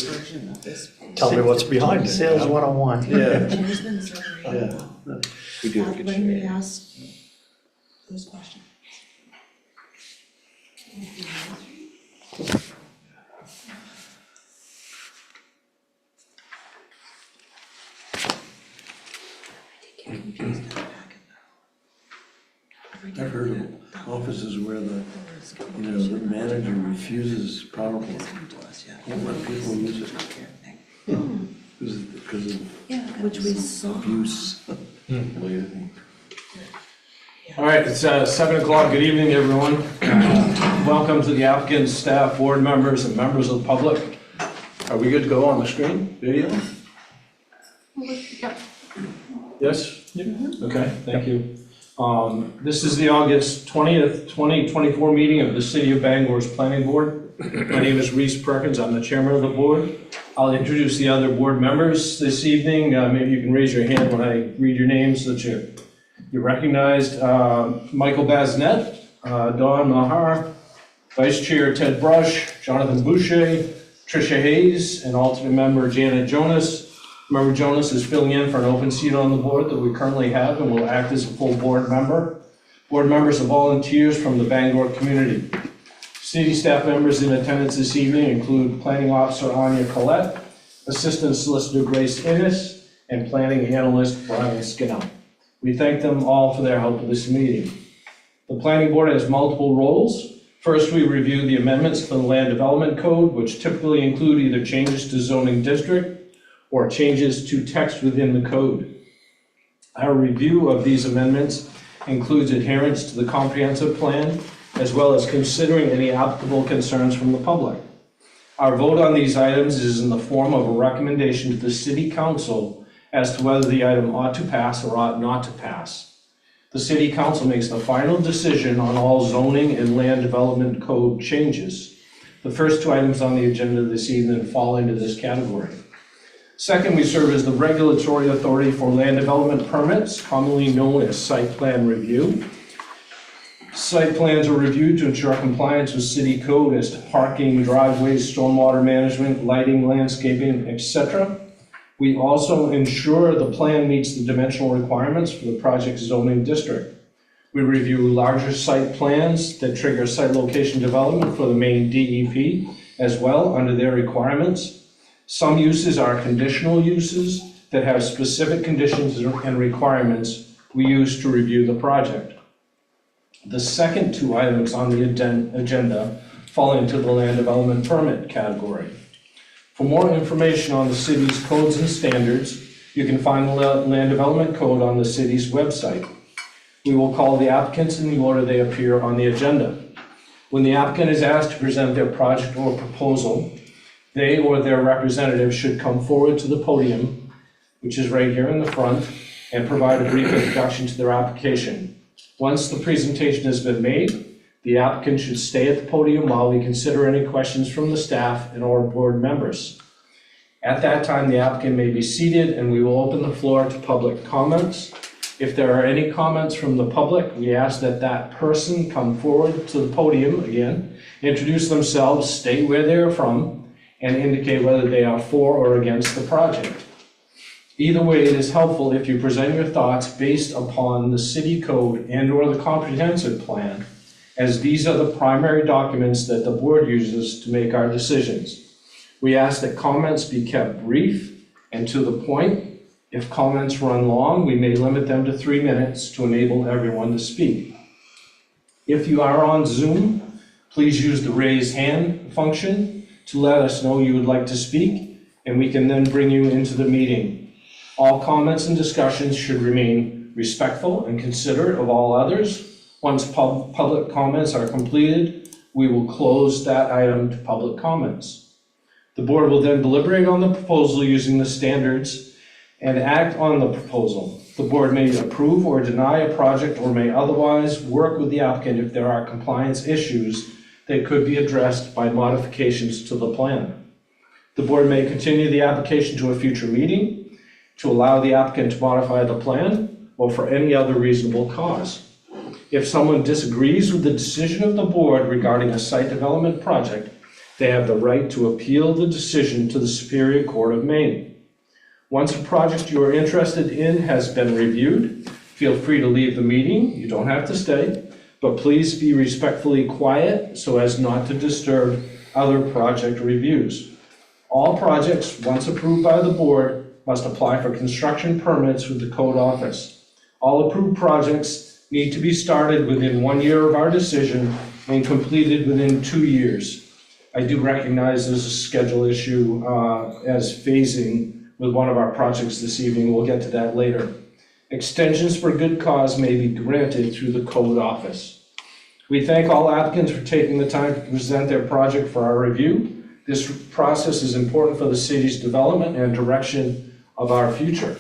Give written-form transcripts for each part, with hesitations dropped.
just tell me what's behind it. Sales 101. Yeah, Jasmine is over here. yeah. We do have a good When we share. ask those questions. I get confused in the back of the. I've heard of offices where the manager refuses PowerPoint. Won't let people use it because of Which we saw. abuse. All right, it's 7 o'clock. Good evening, everyone. Welcome to the applicant, staff, board members, and members of the public. Are we good to go on the screen? Video? Yes? Okay, thank you. This is the August 20th, 2024 meeting of the City of Bangor's Planning Board. My name is Reese Perkins. I'm the chairman of the board. I'll introduce the other board members this evening. Maybe you can raise your hand when I read your names so that you're recognized. Michael Basnet, Dawn Mahar, Vice Chair Ted Brush, Jonathan Boucher, Tricia Hayes, and alternate member Janet Jonas. Member Jonas is filling in for an open seat on the board that we currently have and will act as a full board member. Board members are volunteers from the Bangor community. City staff members in attendance this evening include Planning Officer Anya Collette, Assistant Solicitor Grace Innes, and Planning Analyst Brian Skinner. We thank them all for their help with this meeting. The Planning Board has multiple roles. First, we review the amendments to the Land Development Code, which typically include either changes to zoning district or changes to text within the code. Our review of these amendments includes adherence to the comprehensive plan, as well as considering any applicable concerns from the public. Our vote on these items is in the form of a recommendation to the City Council as to whether the item ought to pass or ought not to pass. The City Council makes the final decision on all zoning and land development code changes. The first two items on the agenda this evening fall into this category. Second, we serve as the regulatory authority for land development permits, commonly known as site plan review. Site plans are reviewed to ensure compliance with city code as to parking, driveways, stormwater management, lighting, landscaping, etc. We also ensure the plan meets the dimensional requirements for the project's zoning district. We review larger site plans that trigger site location development for the main DEP as well under their requirements. Some uses are conditional uses that have specific conditions and requirements we use to review the project. The second two items on the agenda fall into the land development permit category. For more information on the city's codes and standards, you can find the land development code on the city's website. We will call the applicants in the order they appear on the agenda. When the applicant is asked to present their project or proposal, they or their representative should come forward to the podium, which is right here in the front, and provide a brief introduction to their application. Once the presentation has been made, the applicant should stay at the podium while we consider any questions from the staff and or board members. At that time, the applicant may be seated and we will open the floor to public comments. If there are any comments from the public, we ask that that person come forward to the podium again, introduce themselves, state where they are from, and indicate whether they are for or against the project. Either way, it is helpful if you present your thoughts based upon the city code and or the comprehensive plan, as these are the primary documents that the board uses to make our decisions. We ask that comments be kept brief and to the point. If comments run long, we may limit them to 3 minutes to enable everyone to speak. If you are on Zoom, please use the raise hand function to let us know you would like to speak, and we can then bring you into the meeting. All comments and discussions should remain respectful and considerate of all others. Once public comments are completed, we will close that item to public comments. The board will then deliberate on the proposal using the standards and act on the proposal. The board may approve or deny a project or may otherwise work with the applicant if there are compliance issues that could be addressed by modifications to the plan. The board may continue the application to a future meeting to allow the applicant to modify the plan or for any other reasonable cause. If someone disagrees with the decision of the board regarding a site development project, They have the right to appeal the decision to the Superior Court of Maine. Once a project you are interested in has been reviewed, feel free to leave the meeting. You don't have to stay, but please be respectfully quiet so as not to disturb other project reviews. All projects, once approved by the board, must apply for construction permits with the code office. All approved projects need to be started within 1 year of our decision and completed within 2 years. I do recognize there's a schedule issue as phasing with one of our projects this evening. We'll get to that later. Extensions for good cause may be granted through the code office. We thank all applicants for taking the time to present their project for our review. This process is important for the city's development and direction of our future.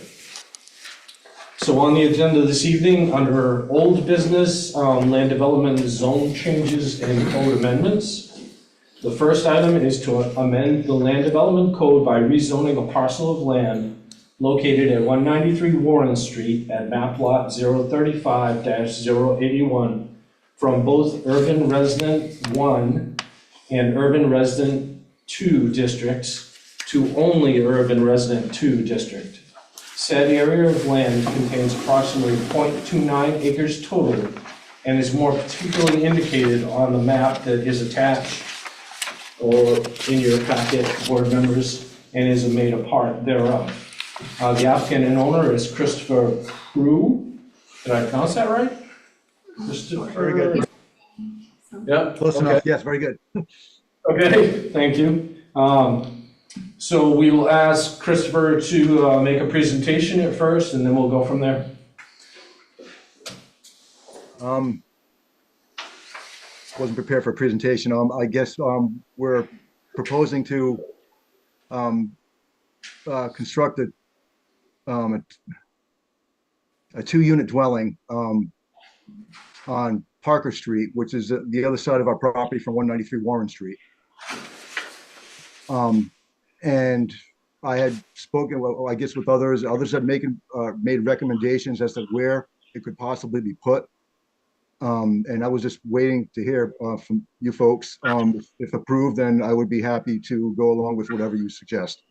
So on the agenda this evening, under old business, land development zone changes and code amendments. The first item is to amend the land development code by rezoning a parcel of land located at 193 Warren Street at map lot 035-081 from both urban resident 1 and urban resident 2 districts to only urban resident 2 district. Said area of land contains approximately 0.29 acres total and is more particularly indicated on the map that is attached or in your packet, board members, and is made a part thereof. The applicant and owner is Christopher Prue. Did I pronounce that right? Christopher. Very good. Yeah. Close okay. enough, yes, very good. Okay, thank you. So we will ask Christopher to make a presentation at first, and then we'll go from there. Wasn't prepared for a presentation. I guess we're proposing to construct a 2-unit dwelling on Parker Street, which is the other side of our property from 193 Warren Street. And I had spoken, well, I guess with others had made recommendations as to where it could possibly be put. And I was just waiting to hear from you folks. If approved, then I would be happy to go along with whatever you suggest.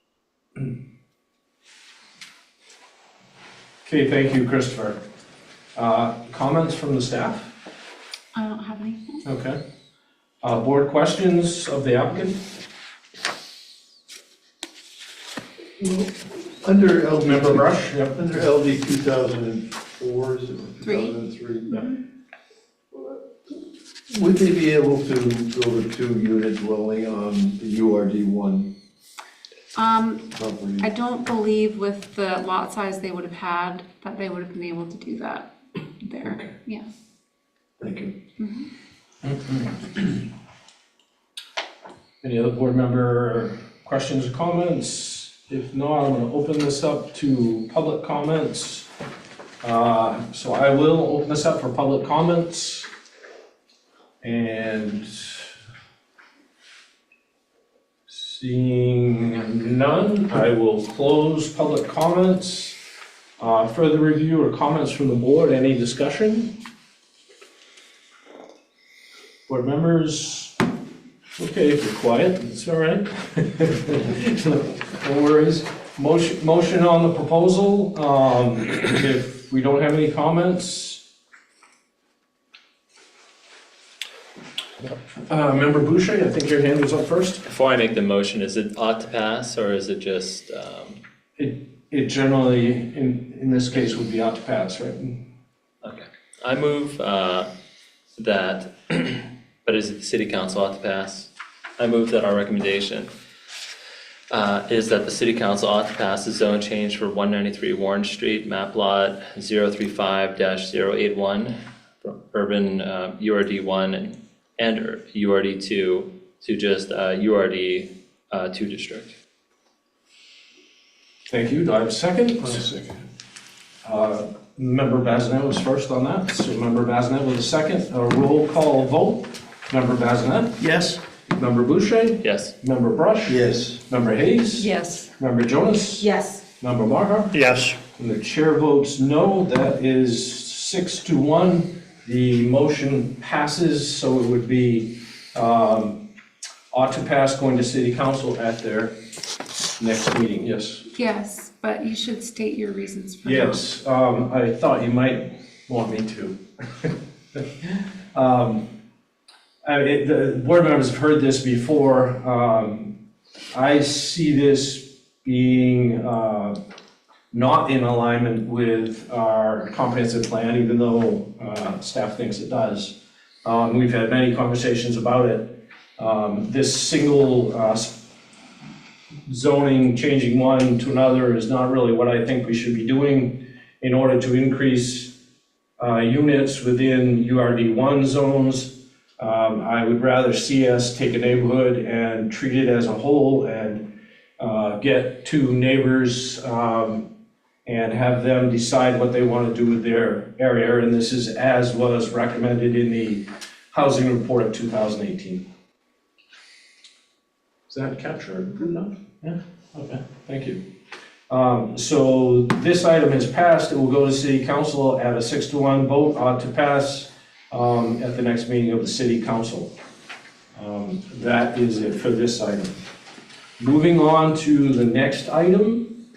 Okay, thank you, Christopher. Comments from the staff? I don't have anything. Okay. Board questions of the applicant? Under LD, Member Brush? Yep. under LD 2004, is it 3. 2003? Would they be able to build a 2-unit dwelling on the URD1 property? I don't believe with the lot size they would have had, that they would have been able to do that there, Okay. yeah. Thank you. Any other board member questions or comments? If not, I'm going to open this up to public comments. So I will open this up for public comments. And seeing none, I will close public comments. Further review or comments from the board, any discussion? Board members, okay, if you're quiet, it's all right. No worries. Motion on the proposal. If we don't have any comments. Member Boucher, I think your hand was up first. Before I make the motion, is it ought to pass or is it just, It generally, in this case, would be ought to pass, right? okay. I move that, but is it the city council ought to pass? I move that our recommendation is that the city council ought to pass the zone change for 193 Warren Street, map lot 035-081, from urban URD1 and URD2 to just URD 2 district. Thank you. Do I have a second? I'll second. Member Bazinet was first on that, so Member Bazinet with a second. A roll call vote. Member Bazinet? Yes. Member Boucher? Yes. Member Brush? Yes. Member Hayes? Yes. Member Jonas? Yes. Member Maher? Yes. And the chair votes no. That is 6-1. The motion passes, so it would be ought to pass going to city council at their next meeting, yes? Yes, but you should state your reasons for that. Yes, I thought you might want me to. The board members have heard this before. I see this being not in alignment with our comprehensive plan, even though staff thinks it does. We've had many conversations about it. This single zoning, changing one to another is not really what I think we should be doing in order to increase units within URD1 zones. I would rather see us take a neighborhood and treat it as a whole and get two neighbors and have them decide what they want to do with their area. And this is as was recommended in the housing report of 2018. Does that capture it good enough? Yeah, okay, thank you. So this item has passed. It will go to city council at a 6-1 vote to pass at the next meeting of the city council. That is it for this item. Moving on to the next item.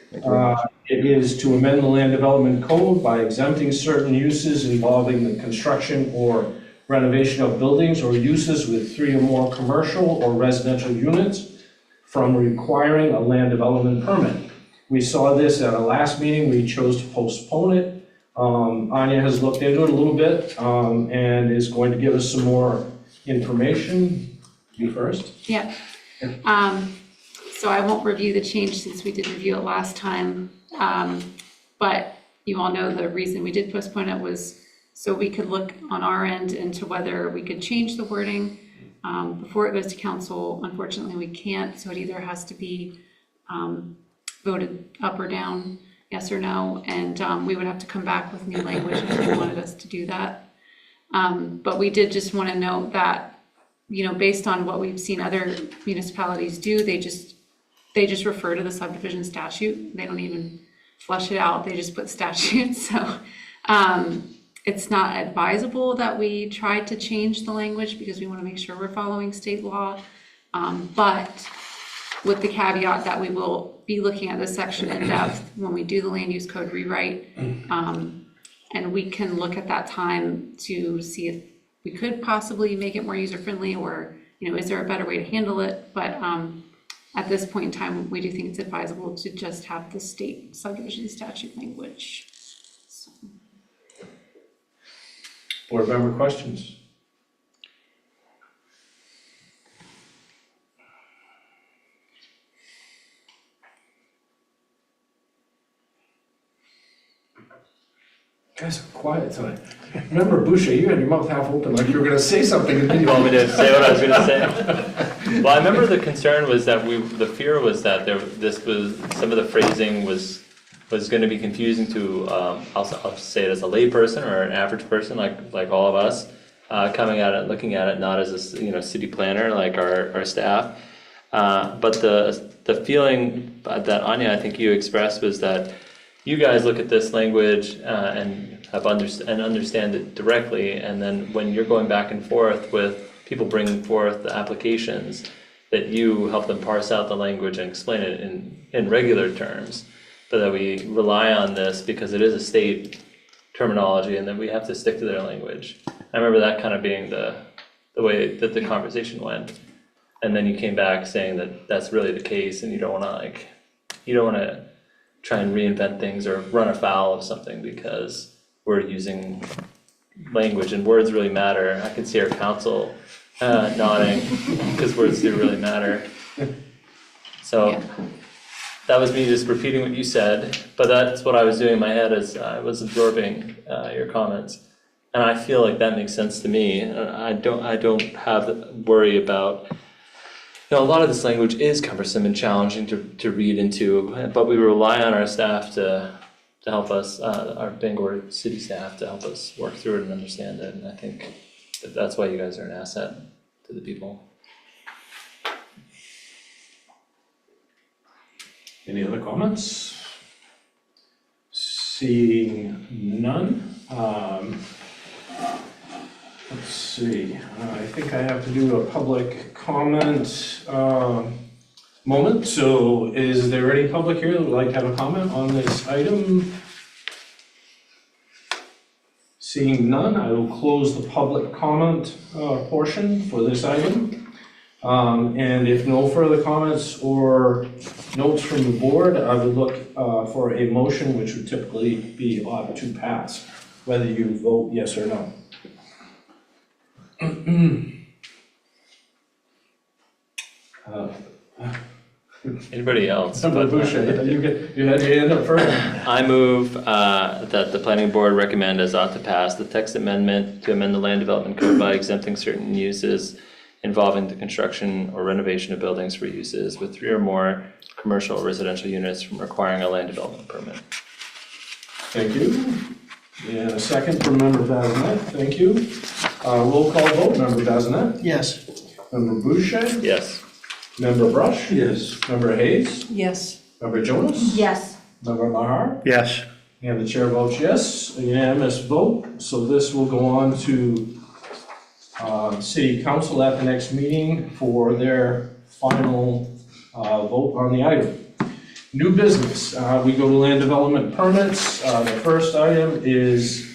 It is to amend the land development code by exempting certain uses involving the construction or renovation of buildings or uses with 3 or more commercial or residential units from requiring a land development permit. We saw this at our last meeting. We chose to postpone it. Anya has looked into it a little bit and is going to give us some more information. You first? Yeah. So I won't review the change since we did review it last time. But you all know the reason we did postpone it was so we could look on our end into whether we could change the wording before it goes to council. Unfortunately, we can't, so it either has to be voted up or down, yes or no, and we would have to come back with new language if you wanted us to do that. But we did just want to note that, you know, based on what we've seen other municipalities do, they just refer to the subdivision statute. They don't even flesh it out. They just put statute. So it's not advisable that we try to change the language because we want to make sure we're following state law. But with the caveat that we will be looking at this section in depth when we do the land use code rewrite. And we can look at that time to see if we could possibly make it more user-friendly or, you know, is there a better way to handle it? But at this point in time, we do think it's advisable to just have the state subdivision statute language. So. Board member questions? Guys are quiet tonight. Remember, Boucher, you had your mouth half open like you were gonna say something. And then You want me to say what I was gonna say? Well, I remember the concern was that the fear was that some of the phrasing was gonna be confusing to, I'll say it as a layperson or an average person, like all of us, coming at it, looking at it, not as a, city planner, like our staff. But the feeling that Anya, I think you expressed was that you guys look at this language and understand it directly, and then when you're going back and forth with people bringing forth the applications, that you help them parse out the language and explain it in regular terms, but that we rely on this because it is a state terminology and that we have to stick to their language. I remember that kind of being the way that the conversation went, and then you came back saying that that's really the case and you don't want to try and reinvent things or run afoul of something because we're using language and words really matter. I can see our council nodding because words do really matter. So Yeah. that was me just repeating what you said, but that's what I was doing in my head as I was absorbing your comments. And I feel like that makes sense to me. I don't have worry about, a lot of this language is cumbersome and challenging to read into, but we rely on our staff to help us, our Bangor city staff to help us work through it and understand it, and I think that's why you guys are an asset to the people. Any other comments? Seeing none, let's see, I think I have to do a public comment moment. So is there any public here that would like to have a comment on this item? Seeing none, I will close the public comment portion for this item. And if no further comments or notes from the board, I would look for a motion, which would typically be ought to pass, whether you vote yes or no. Anybody else? Member Boucher, you had your hand up first. I move that the planning board recommend as ought to pass the text amendment to amend the land development code by exempting certain uses involving the construction or renovation of buildings for uses with 3 or more commercial or residential units from requiring a land development permit. Thank you. And a second from Member Bazinet, thank you. Roll call vote, Member Bazinet? Yes. Member Boucher? Yes. Member Brush? Yes. Member Hayes? Yes. Member Jonas? Yes. Member Mahar? Yes. And the chair votes yes, a unanimous vote. So this will go on to City Council at the next meeting for their final vote on the item. New business, we go to land development permits. The first item is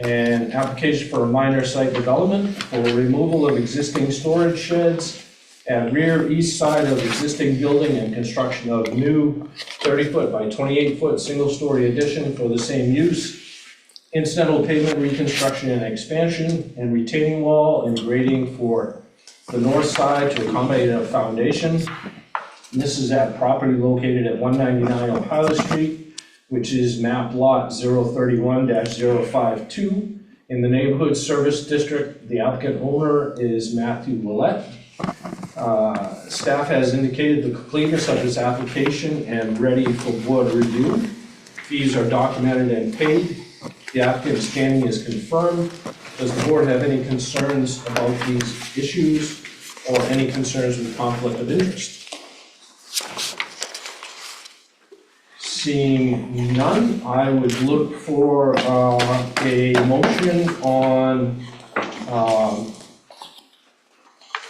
an application for a minor site development for removal of existing storage sheds at rear east side of existing building and construction of new 30-foot by 28-foot single-story addition for the same use. Incidental pavement reconstruction and expansion and retaining wall and grading for the north side to accommodate a foundation. And this is at property located at 199 Ohio Street, which is map lot 031-052 in the neighborhood service district. The applicant owner is Matthew Willett. Staff has indicated the completeness of this application and ready for board review. Fees are documented and paid. The applicant's standing is confirmed. Does the board have any concerns about these issues or any concerns with conflict of interest? Seeing none, I would look for a motion on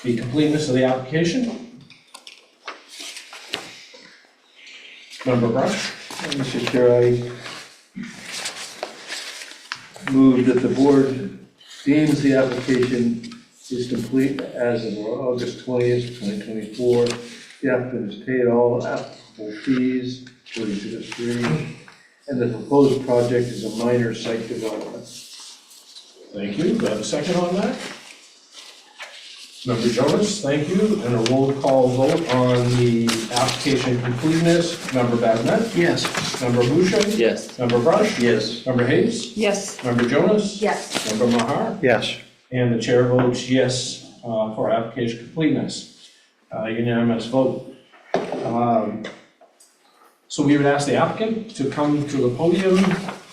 the completeness of the application. Member Brush? Mr. Chair, I move that the board deems the application is complete as of August 20th, 2024. The applicant has paid all applicable fees according to the 3, and the proposed project is a minor site development. Thank you. Do I have a second on that? Member Jonas, thank you. And a roll call vote on the application completeness. Member Bazinet? Yes. Member Boucher? Yes. Member Brush? Yes. Member Hayes? Yes. Member Jonas? Yes. Member Mahar? Yes. And the chair votes yes for application completeness. Unanimous vote. So we would ask the applicant to come to the podium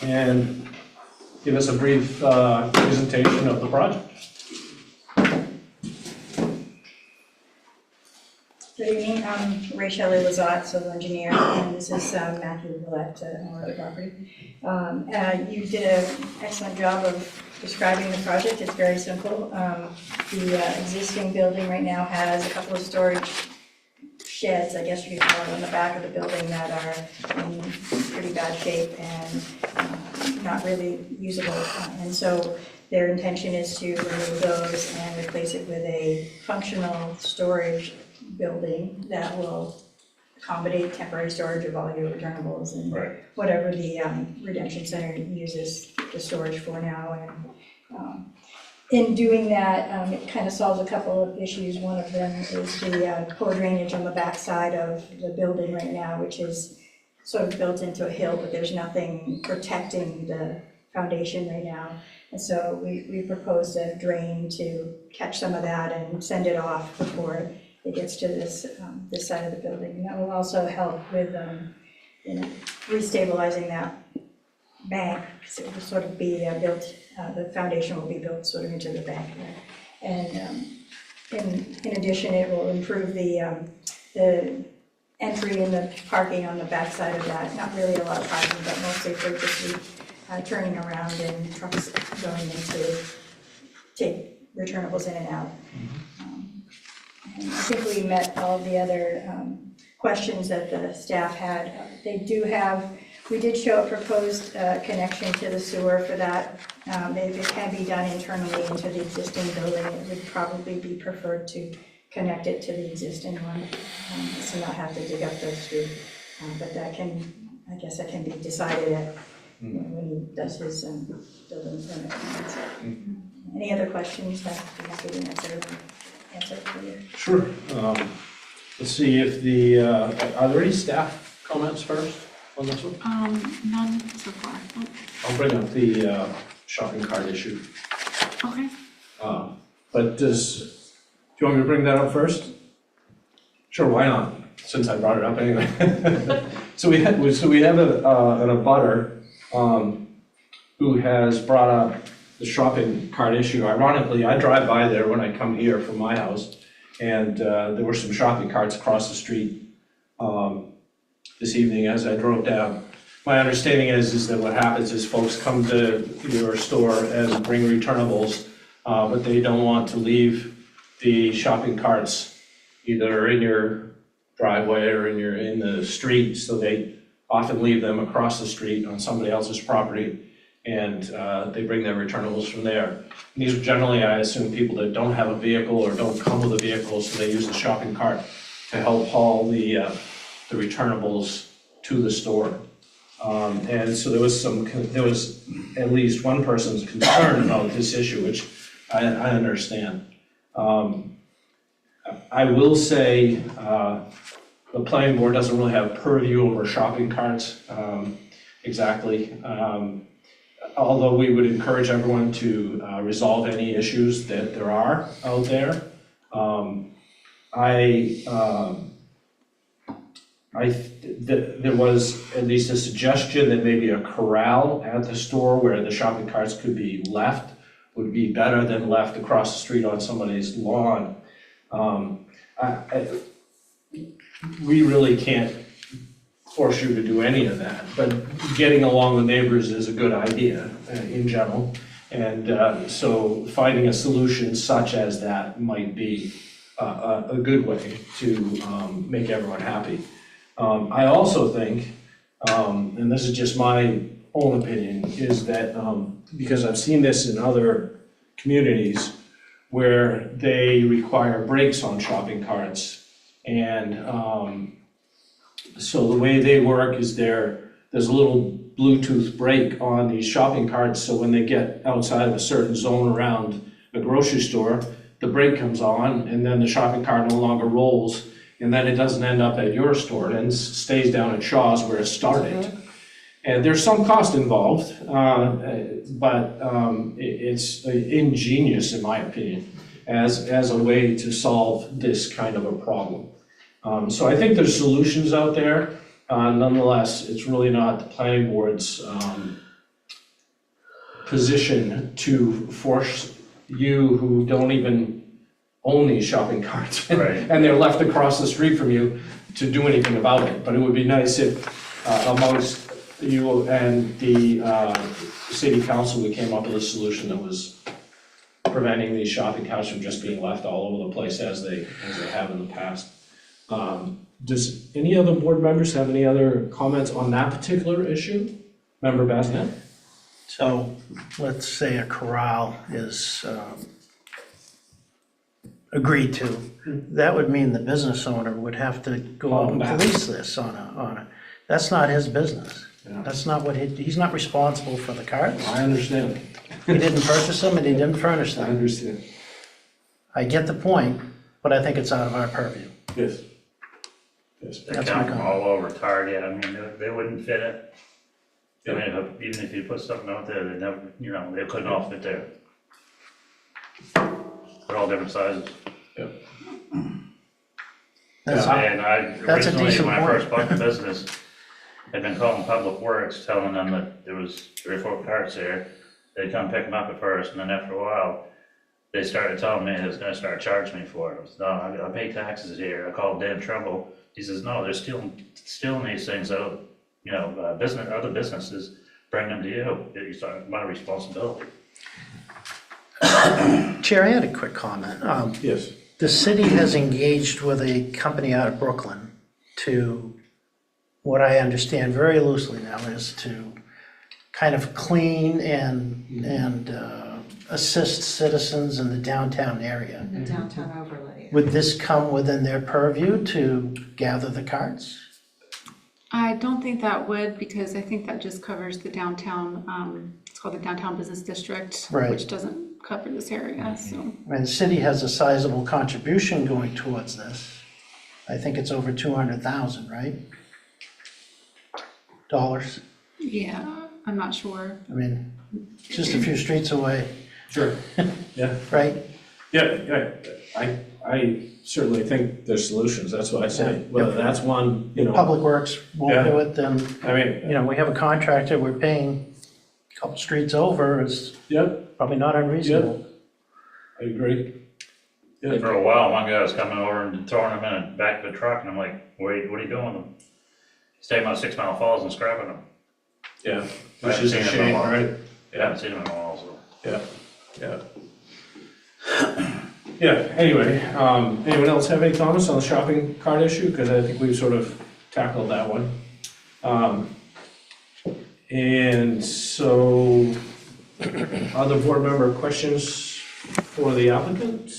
and give us a brief presentation of the project. Good evening, I'm Rachel Lazat, civil engineer, and this is Matthew Willett, owner of the property. You did an excellent job of describing the project. It's very simple. The existing building right now has a couple of storage sheds, I guess you could call it, on the back of the building that are in pretty bad shape and not really usable. And so their intention is to remove those and replace it with a functional storage building that will accommodate temporary storage of all your returnables and whatever the Redemption Center uses the storage for now. And in doing that, it kind of solves a couple of issues. One of them is the poor drainage on the back side of the building right now, which is sort of built into a hill, but there's nothing protecting the foundation right now. And so we proposed a drain to catch some of that and send it off before it gets to this side of the building. That will also help with restabilizing that bank, because it will sort of be built, the foundation will be built sort of into the bank there. And in addition, it will improve the entry and the parking on the back side of that. Not really a lot of parking, but mostly for just turning around and trucks going in to take returnables in and out. And I think we met all of the other questions that the staff had. They do have, we did show a proposed connection to the sewer for that. If it can be done internally into the existing building, it would probably be preferred to connect it to the existing one, so not have to dig up the street. But that can, I guess that can be decided at, when he does his building permit. So, any other questions? I'd be happy to answer for you. Sure. Let's see if are there any staff comments first on this one? None so far. Oh, I'll bring up the shopping cart issue. okay. But do you want me to bring that up first? Sure, why not, since I brought it up anyway. So we have an abutter who has brought up the shopping cart issue. Ironically, I drive by there when I come here from my house, and there were some shopping carts across the street this evening as I drove down. My understanding is that what happens is folks come to your store and bring returnables, but they don't want to leave the shopping carts either in your driveway or in the street, so they often leave them across the street on somebody else's property, and they bring their returnables from there. And these are generally, I assume, people that don't have a vehicle or don't come with a vehicle, so they use the shopping cart to help haul the returnables to the store. And so there was at least one person's concern about this issue, which I understand. I will say the planning board doesn't really have purview over shopping carts exactly. Although we would encourage everyone to resolve any issues that there are out there. There was at least a suggestion that maybe a corral at the store where the shopping carts could be left would be better than left across the street on somebody's lawn. We really can't force you to do any of that, but getting along with neighbors is a good idea in general. And so finding a solution such as that might be a good way to make everyone happy. I also think, and this is just my own opinion, is that because I've seen this in other communities where they require brakes on shopping carts, and so the way they work is there's a little Bluetooth brake on these shopping carts, so when they get outside of a certain zone around a grocery store, the brake comes on, and then the shopping cart no longer rolls, and then it doesn't end up at your store, and stays down at Shaw's where it started. And there's some cost involved, but it's ingenious, in my opinion, as a way to solve this kind of a problem. So I think there's solutions out there. Nonetheless, it's really not the planning board's position to force you who don't even own these shopping carts and they're left across the street from you to do anything about it. But it would be nice if amongst you and the city council, we came up with a solution that was preventing these shopping carts from just being left all over the place as they have in the past. Does any other board members have any other comments on that particular issue? Member Basnet? So let's say a corral is agreed to. That would mean the business owner would have to go out and police this on a, that's not his business. Yeah. That's not what he's not responsible for the carts. I understand. He didn't purchase them and he didn't furnish I them. understand. I get the point, but I think it's out of our purview. Yes. Yes. They That's count my them comment. all over Target, I mean, they wouldn't fit it. I mean, even if you put something out there, they never, they couldn't all fit there. They're all different sizes. That's, And I, That's a originally, decent when I point. first bought the business, I'd been calling Public Works, telling them that there was 3 or 4 carts there. They'd come pick them up at first, and then after a while, they started telling me they was gonna start charging me for it. I was, no, I pay taxes here. I called Dan Trumbull. He says, no, they're stealing these things out, other businesses bring them to you. It's my responsibility. Chair, I had a quick comment. Yes. The city has engaged with a company out of Brooklyn to, what I understand very loosely now, is to kind of clean and assist citizens in the downtown area. The downtown overlay. Would this come within their purview to gather the cards? I don't think that would, because I think that just covers the downtown, it's called the Downtown Business District, Right. which doesn't cover this area, so. I mean, the city has a sizable contribution going towards this. I think it's over 200,000, right? Dollars. Yeah, I'm not sure. I mean, just a few streets away, Sure. Yeah. right? Yeah, I certainly think there's solutions, that's what I say. Whether that's one, you know, Public Works won't Yeah. do it, then, I mean, you know, we have a contractor, we're paying a couple streets over, is yep, probably not unreasonable. I agree. Yeah. For a while, one guy was coming over and throwing them in the back of the truck, and I'm like, what are you doing with them? He's taking them out 6 Mile Falls and scrapping them. Yeah, I which haven't is a seen him in a shame, while. right? I haven't seen them in a while, so. Yeah. Yeah, anyway, anyone else have any comments on the shopping cart issue? Because I think we've sort of tackled that one. And so, other board member questions for the applicant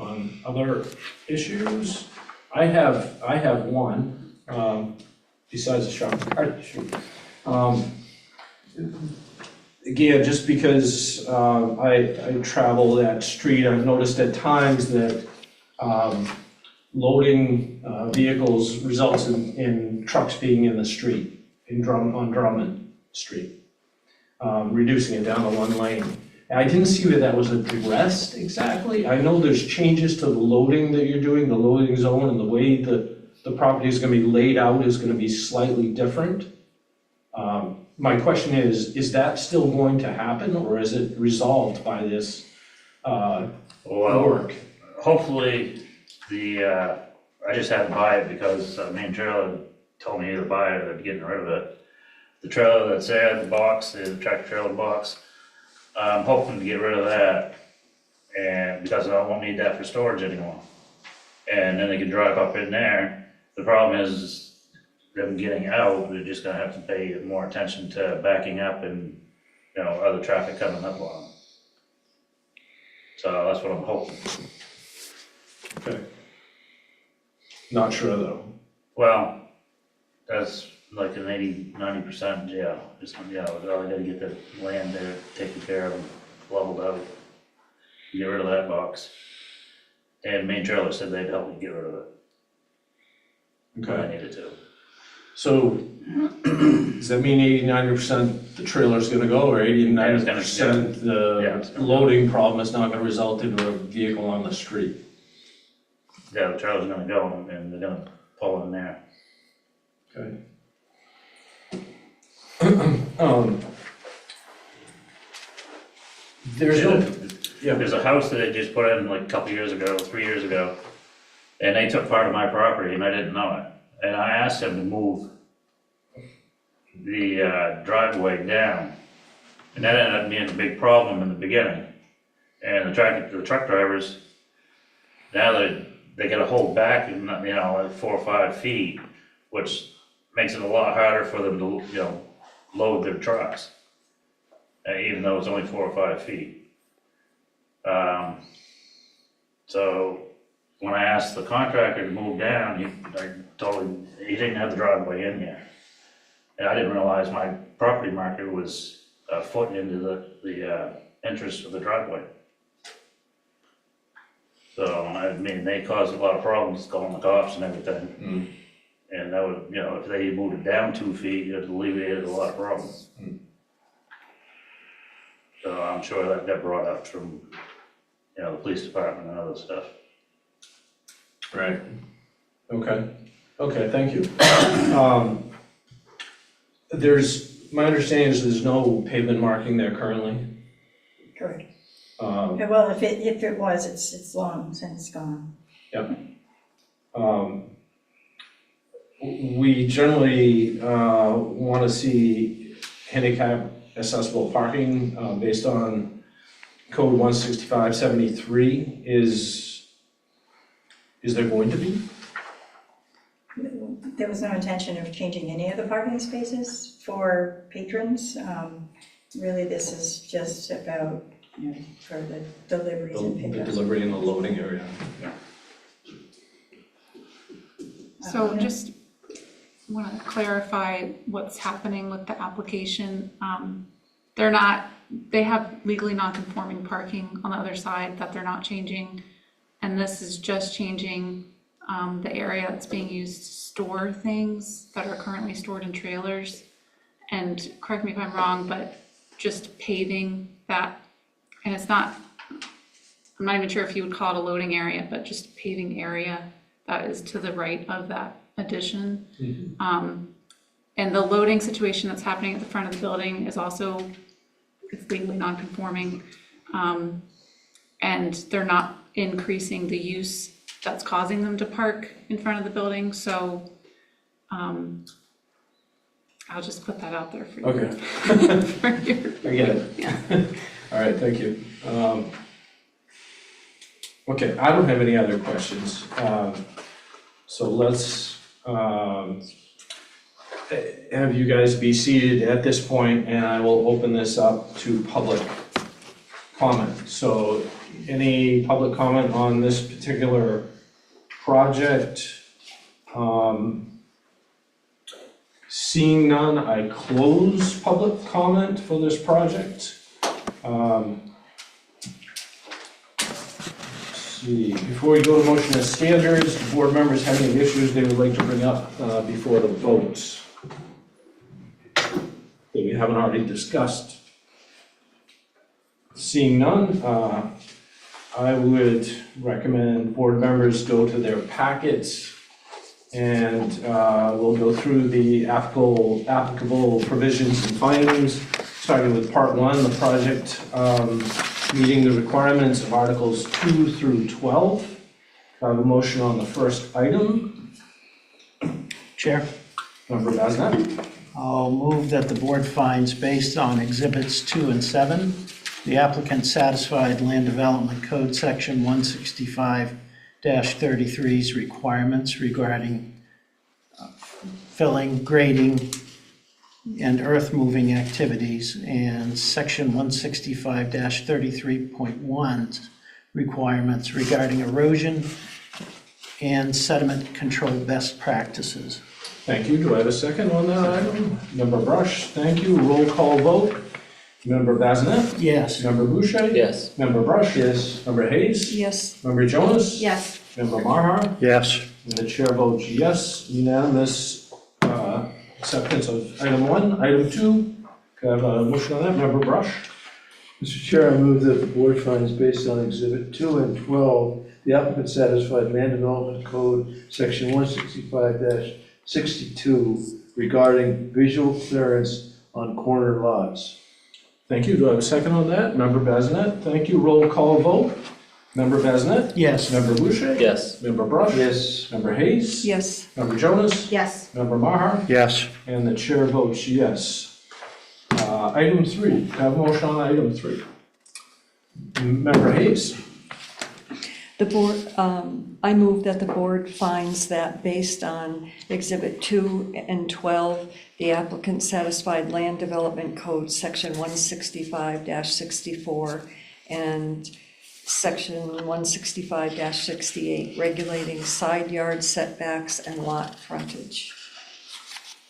on other issues? I have one, besides the shopping cart issue. Again, just because I travel that street, I've noticed at times that loading vehicles results in trucks being in the street, on Drummond Street, reducing it down to one lane. And I didn't see that was addressed exactly. I know there's changes to the loading that you're doing, the loading zone, and the way that the property is gonna be laid out is gonna be slightly different. My question is that still going to happen, or is it resolved by this Well, work? hopefully, I just had to buy it because main trailer told me either buy it or they're getting rid of it. The trailer that's there, the box, the tractor trailer box, I'm hoping to get rid of that. And because I won't need that for storage anymore. And then they can drive up in there. The problem is them getting out, they're just gonna have to pay more attention to backing up and, you know, other traffic coming up on them. So that's what I'm hoping. Okay. Not sure though. Well, that's like an 90%, yeah, just, yeah, I gotta get the land there taken care of, leveled out. Get rid of that box. And main trailer said they'd help me get rid of it, if I Okay. needed to. So does that mean 80-90% the trailer's gonna go, or 80-90% Yeah, it's the gonna go. loading problem is not gonna result into a vehicle on the street? Yeah, the trailer's gonna go and they're gonna pull in there. Okay. There's no, yeah, There's a house that they just put in like a couple years ago, 3 years ago, and they took part of my property and I didn't know it. And I asked them to move the driveway down, and that ended up being a big problem in the beginning. And the truck drivers, now they gotta hold back, and you know, like 4 or 5 feet, which makes it a lot harder for them to, you know, load their trucks. Even though it's only 4 or 5 feet. So when I asked the contractor to move down, I told him he didn't have the driveway in here. And I didn't realize my property marker was a foot into the entrance of the driveway. So, I mean, they caused a lot of problems calling the cops and everything. And that would, you know, if they moved it down 2 feet, it alleviated a lot of problems. So I'm sure that got brought up from, you know, the police department and other stuff. right. Okay, thank you. My understanding is there's no pavement marking there currently. Correct. Um, Yeah, well, if it was, it's long since gone. We generally want to see handicap accessible parking based on code 165-73 is there going to be? There was no intention of changing any of the parking spaces for patrons. Really, this is just about, for the deliveries and The pickups. delivery and the loading area. So just want to clarify what's happening with the application. They have legally non-conforming parking on the other side that they're not changing. And this is just changing the area that's being used to store things that are currently stored in trailers. And correct me if I'm wrong, but just paving that, and it's not, I'm not even sure if you would call it a loading area, but just paving area that is to the right of that addition. And the loading situation that's happening at the front of the building is also, it's legally non-conforming. And they're not increasing the use that's causing them to park in front of the building, so I'll just put that out there for you. Okay. For your, I get it. yeah. All right, thank you. Okay, I don't have any other questions. So let's have you guys be seated at this point, and I will open this up to public comment. So any public comment on this particular project? Seeing none, I close public comment for this project. Let's see, before we go to motion as standards, do board members have any issues they would like to bring up before the votes that we haven't already discussed? Seeing none, I would recommend board members go to their packets and we'll go through the applicable provisions and findings, starting with part 1, the project meeting the requirements of Articles 2 through 12. I have a motion on the first item. Chair, Member Basnet. I'll move that the board finds, based on Exhibits 2 and 7, the applicant satisfied Land Development Code Section 165-33's requirements regarding filling, grading, and earth moving activities, and Section 165-33.1's requirements regarding erosion and sediment control best practices. Thank you. Do I have a second on that item? Member Brush, thank you. Roll call vote. Member Basnet? Yes. Member Boucher? Yes. Member Brush? Yes. Member Hayes? Yes. Member Jonas? Yes. Member Marhar? Yes. And the chair votes yes, unanimous acceptance of item 1. Item 2, can I have a motion on that? Member Brush? Mr. Chair, I move that the board finds, based on Exhibit 2 and 12, the applicant satisfied Land Development Code Section 165-62 regarding visual clearance on corner lots. Thank you. Do I have a second on that? Member Basnet? Thank you. Roll call vote. Member Basnet? Yes. Member Boucher? Yes. Member Brush? Yes. Member Hayes? Yes. Member Jonas? Yes. Member Marhar? Yes. And the chair votes yes. Item 3, can I have a motion on item 3? Member Hayes? The board, I move that the board finds that based on Exhibit 2 and 12, the applicant satisfied Land Development Code Section 165-64 and Section 165-68, regulating side yard setbacks and lot frontage.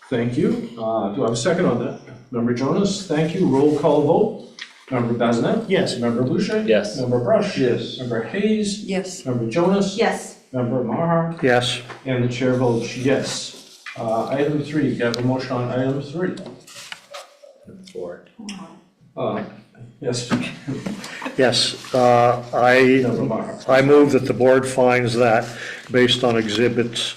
Thank you. Do I have a second on that? Member Jonas, thank you. Roll call vote. Member Basnet? Yes. Member Boucher? Yes. Member Brush? Yes. Member Hayes? Yes. Member Jonas? Yes. Member Marhar? Yes. And the chair votes yes. Item 3, can I have a motion on item 3? 4. Yes, Yes, I Member Marhar. move that the board finds that, based on Exhibit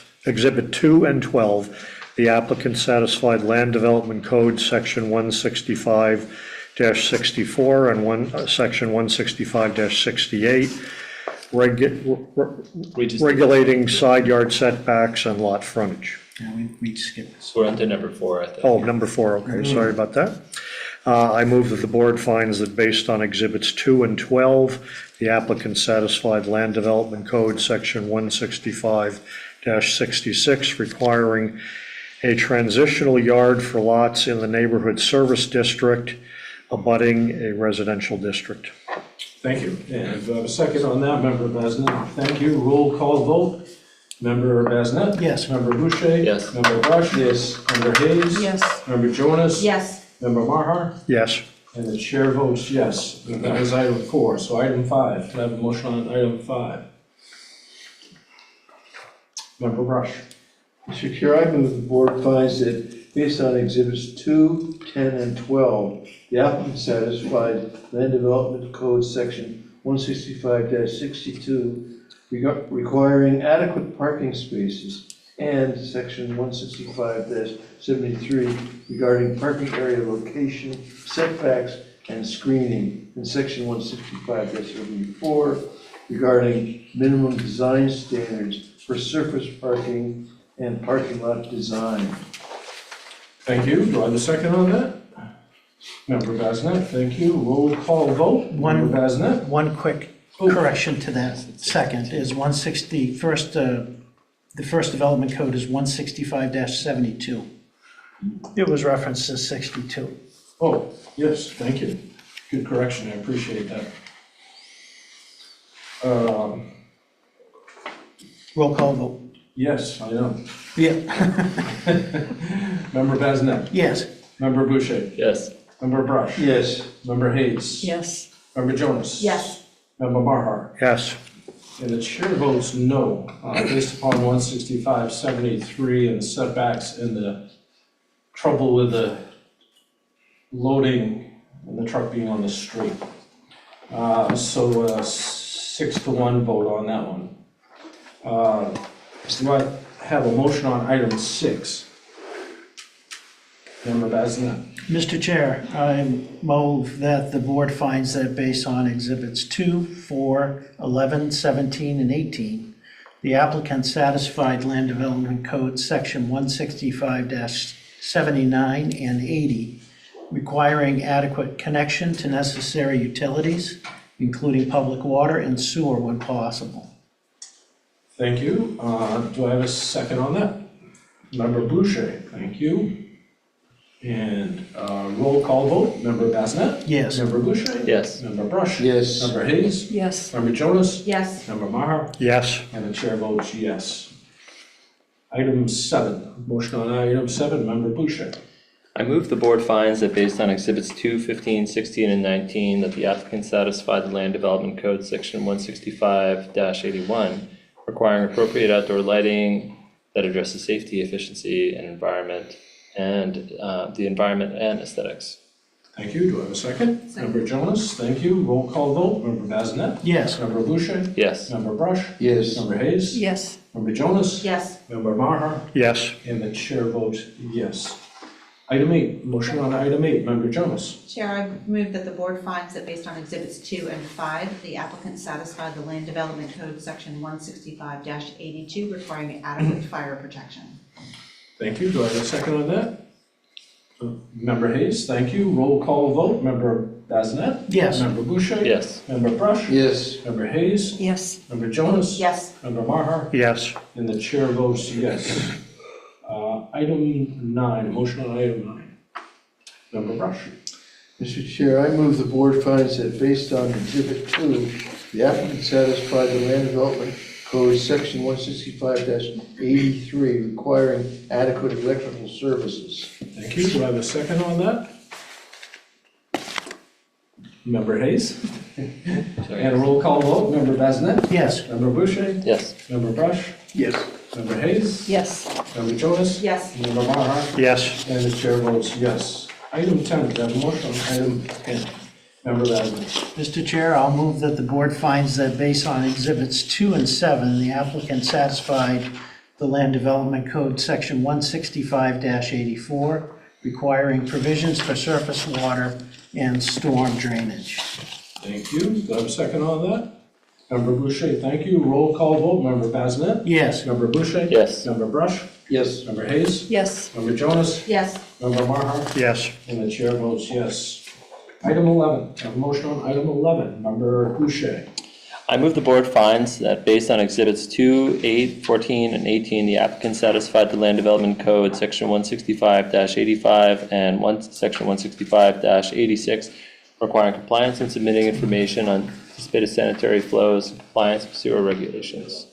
2 and 12, the applicant satisfied Land Development Code Section 165-64 and Section 165-68, We just, regulating side yard setbacks and lot frontage. Yeah, we skipped this. we're on to number 4, I think. Oh, number 4, okay, sorry about that. I move that the board finds that based on Exhibits 2 and 12, the applicant satisfied Land Development Code, Section 165-66, requiring a transitional yard for lots in the neighborhood service district abutting a residential district. Thank you. And do I have a second on that, Member Bazinet? Thank you. Roll call vote. Member Bazinet? Yes. Member Boucher? Yes. Member Brush? Yes. Member Hayes? Yes. Member Jonas? Yes. Member Marhar? Yes. And the chair votes yes. And that was item 4. So item 5. Can I have a motion on item 5? Member Brush? Mr. Chair, I move the board finds that based on exhibits 2, 10, and 12, the applicant satisfied Land Development Code Section 165-62 requiring adequate parking spaces, and Section 165-73 regarding parking area location, setbacks, and screening, and Section 165-74 regarding minimum design standards for surface parking and parking lot design. Thank you. Do I have a second on that? Member Bazinet, thank you. Roll call vote. Member Bazinet? One quick correction to that second is 160, the first development code is 165-72. It was referenced as 62. Oh, yes, thank you. Good correction. I appreciate that. Roll call vote. Yes, I know. Yeah. Member Bazinet? Yes. Member Boucher? Yes. Member Brush? Yes. Member Hayes? Yes. Member Jonas? Yes. Member Marhar? Yes. And the chair votes no, based upon 165-73 and the setbacks and the trouble with the loading and the truck being on the street. So 6-1 vote on that one. Do I have a motion on item 6? Member Bazinet? Mr. Chair, I move that the board finds that based on exhibits 2, 4, 11, 17, and 18, the applicant satisfied Land Development Code Section 165-79 and 80, requiring adequate connection to necessary utilities, including public water and sewer when possible. Thank you. Do I have a second on that? Member Boucher, thank you. And roll call vote. Member Bazinet? Yes. Member Boucher? Yes. Member Brush? Yes. Member Hayes? Yes. Member Jonas? Yes. Member Maher? Yes. And the chair votes yes. Item 7, motion on item 7, Member Boucher. I move the board finds that based on exhibits 2, 15, 16, and 19, that the applicant satisfied the Land Development Code Section 165-81, requiring appropriate outdoor lighting that addresses safety, efficiency, and environment, and the environment and aesthetics. Thank you. Do I have a second? Member Jonas, thank you. Roll call vote. Member Bazinet? Yes. Member Boucher? Yes. Member Brush? Yes. Member Hayes? Yes. Member Jonas? Yes. Member Maher? Yes. And the chair votes yes. Item 8, motion on item 8, Member Jonas. Chair, I move that the board finds that based on exhibits 2 and 5, the applicant satisfied the Land Development Code Section 165-82 requiring adequate fire protection. Thank you. Do I have a second on that? Member Hayes, thank you. Roll call vote. Member Bazinet? Yes. Member Boucher? Yes. Member Brush? Yes. Member Hayes? Yes. Member Jonas? Yes. Member Maher? Yes. And the chair votes yes. Item 9, motion on item 9. Member Brush? Mr. Chair, I move the board finds that based on exhibit 2, the applicant satisfied the Land Development Code Section 165-83 requiring adequate electrical services. Thank you. Do I have a second on that? Member Hayes? And a roll call vote. Member Bazinet? Yes. Member Boucher? Yes. Member Brush? Yes. Member Hayes? Yes. Member Jonas? Yes. Member Maher? Yes. And the chair votes yes. Item 10, do I have a motion on item 10? Member Bazinet? Mr. Chair, I'll move that the board finds that based on exhibits 2 and 7, the applicant satisfied the Land Development Code Section 165-84, requiring provisions for surface water and storm drainage. Thank you. Do I have a second on that? Member Boucher, thank you. Roll call vote. Member Bazinet? Yes. Member Boucher? Yes. Member Brush? Yes. Member Hayes? Yes. Member Jonas? Yes. Member Maher? yes, And the chair votes yes. Item 11, I have a motion on item 11. Member Boucher? I move the board finds that based on exhibits 2, 8, 14, and 18, the applicant satisfied the Land Development Code, section 165-85 and section 165-86, requiring compliance and submitting information on anticipated sanitary flows and compliance with sewer regulations.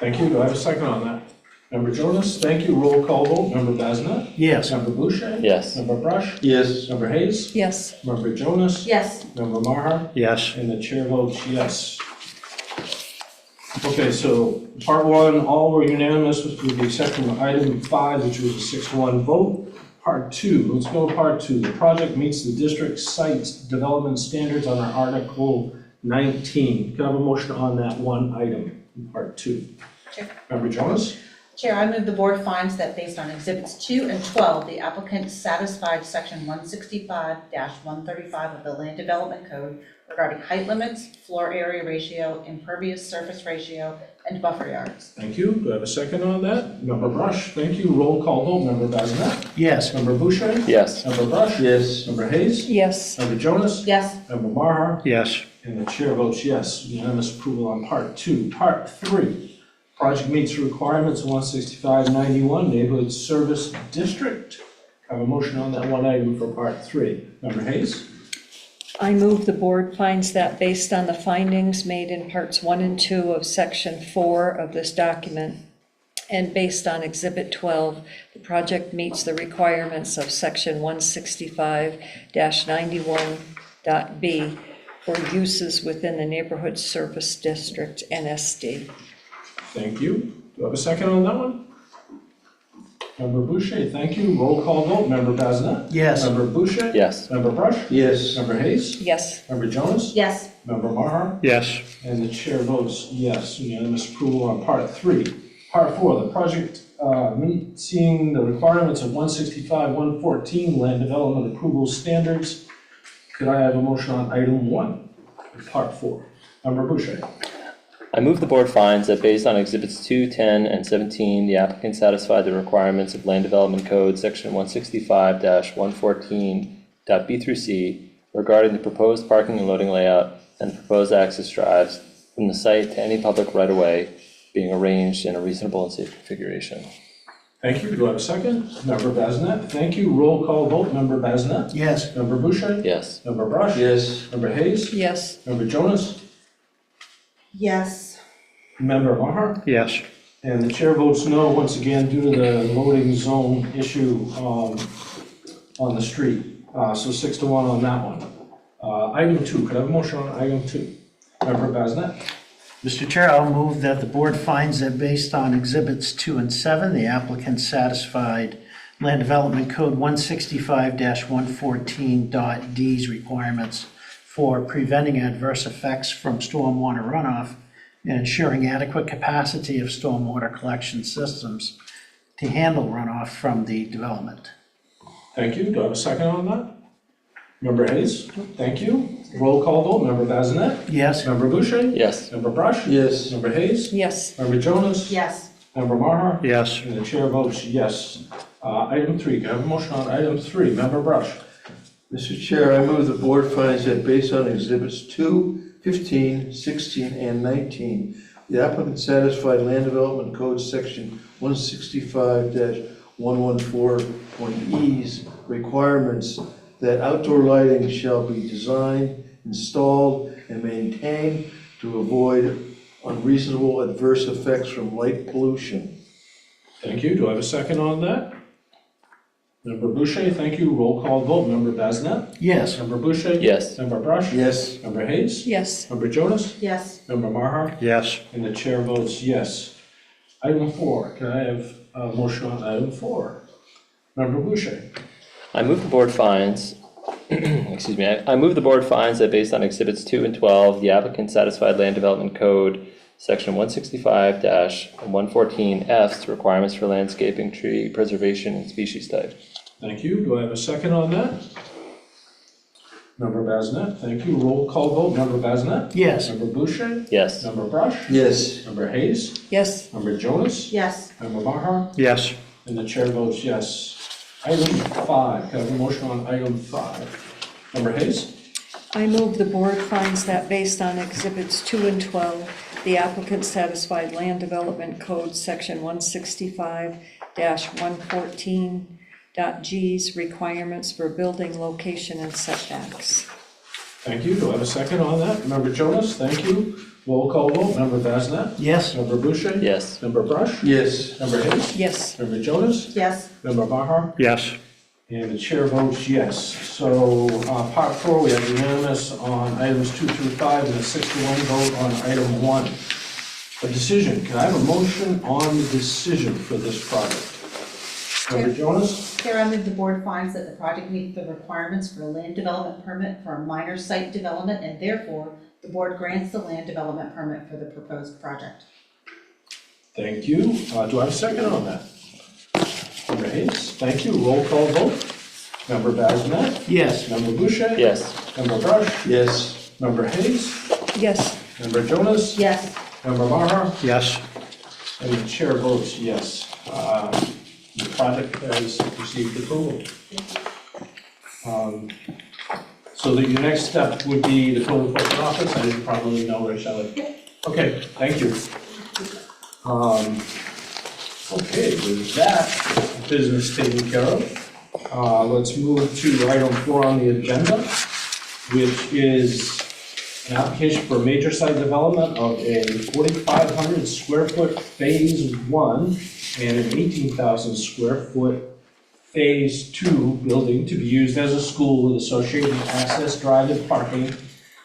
Thank you. Do I have a second on that? Member Jonas, thank you. Roll call vote. Member Basnet? Yes. Member Boucher? Yes. Member Brush? Yes. Member Hayes? Yes. Member Jonas? Yes. Member Maher? yes, And the chair votes yes. Okay, so part one, all were unanimous with the exception of item 5, which was a 6-1 vote. Part 2, let's go to part 2. The project meets the district site development standards under Article 19. Can I have a motion on that one item in part 2? Sure. Member Jonas? Chair, I move the board finds that based on exhibits 2 and 12, the applicant satisfied section 165-135 of the Land Development Code regarding height limits, floor area ratio, impervious surface ratio, and buffer yards. Thank you. Do I have a second on that? Member Brush, thank you. Roll call vote. Member Basnet? Yes. Member Boucher? Yes. Member Brush? Yes. Member Hayes? Yes. Member Jonas? Yes. Member Maher? yes, And the chair votes yes. Unanimous approval on part 2. Part 3, project meets requirements of 165-91 Neighborhood Service District. I have a motion on that one item for part 3. Member Hayes? I move the board finds that based on the findings made in parts 1 and 2 of section 4 of this document, and based on exhibit 12, the project meets the requirements of section 165-91.b for uses within the Neighborhood Service District, NSD. Thank you. Do I have a second on that one? Member Boucher, thank you. Roll call vote. Member Basnet? Yes. Member Boucher? Yes. Member Brush? Yes. Member Hayes? Yes. Member Jonas? Yes. Member Maher? yes, And the chair votes yes. Unanimous approval on part 3. Part 4, the project meeting the requirements of 165-114 Land Development Approval Standards. Could I have a motion on item 1, part 4? Member Boucher? I move the board finds that based on exhibits 2, 10, and 17, the applicant satisfied the requirements of Land Development Code, section 165-114.b through c, regarding the proposed parking and loading layout and proposed access drives from the site to any public right-of-way being arranged in a reasonable and safe configuration. Thank you. Do I have a second? Member Basnet? Thank you. Roll call vote. Member Basnet? Yes. Member Boucher? Yes. Member Brush? Yes. Member Hayes? Yes. Member Jonas? Yes. Member Maher? yes, And the chair votes no, once again, due to the loading zone issue on the street. So 6-1 on that one. Item 2, could I have a motion on item 2? Member Basnet? Mr. Chair, I'll move that the board finds that based on exhibits 2 and 7, the applicant satisfied Land Development Code 165-114.d's requirements for preventing adverse effects from stormwater runoff and ensuring adequate capacity of stormwater collection systems to handle runoff from the development. Thank you. Do I have a second on that? Member Hayes? Thank you. Roll call vote. Member Basnet? Yes. Member Boucher? Yes. Member Brush? Yes. Member Hayes? Yes. Member Jonas? Yes. Member Maher? yes, And the chair votes yes. Item 3, can I have a motion on item 3? Member Brush? Mr. Chair, I move the board finds that based on exhibits 2, 15, 16, and 19, the applicant satisfied Land Development Code section 165-114.e's requirements that outdoor lighting shall be designed, installed, and maintained to avoid unreasonable adverse effects from light pollution. Thank you. Do I have a second on that? Member Boucher, thank you. Roll call vote. Member Basnet? Yes. Member Boucher? Yes. Member Brush? Yes. Member Hayes? Yes. Member Jonas? Yes. Member Maher? yes, And the chair votes yes. Item 4, can I have a motion on item 4? Member Boucher? I move the board finds, excuse me, I move the board finds that based on exhibits 2 and 12, the applicant satisfied Land Development Code, section 165-114F's requirements for landscaping, tree preservation, and species type. Thank you. Do I have a second on that? Member Bazinet, thank you. Roll call vote, Member Bazinet? Yes. Member Boucher? Yes. Member Brush? Yes. Member Hayes? Yes, Member Jonas? Yes. Member Maher? yes, And the chair votes yes. Item 5, can I have a motion on item 5? Member Hayes? I move the board finds that based on Exhibits 2 and 12, the applicant satisfied Land Development Code Section 165-114.g's requirements for building location and setbacks. Thank you. Do I have a second on that? Member Jonas, thank you. Roll call vote, Member Bazinet? Yes. Member Boucher? Yes. Member Brush? Yes. Member Hayes? Yes, Member Jonas? Yes. Member Maher? yes, And the chair votes yes. So, part 4, we have unanimous on items 2 through 5, and a 6-1 vote on item 1. A decision, can I have a motion on the decision for this project? Member Jonas? Chair, I move the board finds that the project meets the requirements for a land development permit for a minor site development, and therefore, the board grants the land development permit for the proposed project. Thank you. Do I have a second on that? Member Hayes, thank you. Roll call vote. Member Bazinet? Yes. Member Boucher? Yes. Member Brush? Yes. Member Hayes? yes, Member Jonas? Yes. Member Maher? yes, And the chair votes yes. The project has received approval. So your next step would be the code enforcement office, as you probably know, Rachel. Okay, thank you. Okay, with that business taken care of, let's move to item 4 on the agenda, which is an application for major site development of a 4,500 square foot phase 1 and an 18,000 square foot phase 2 building to be used as a school with associated access drive and parking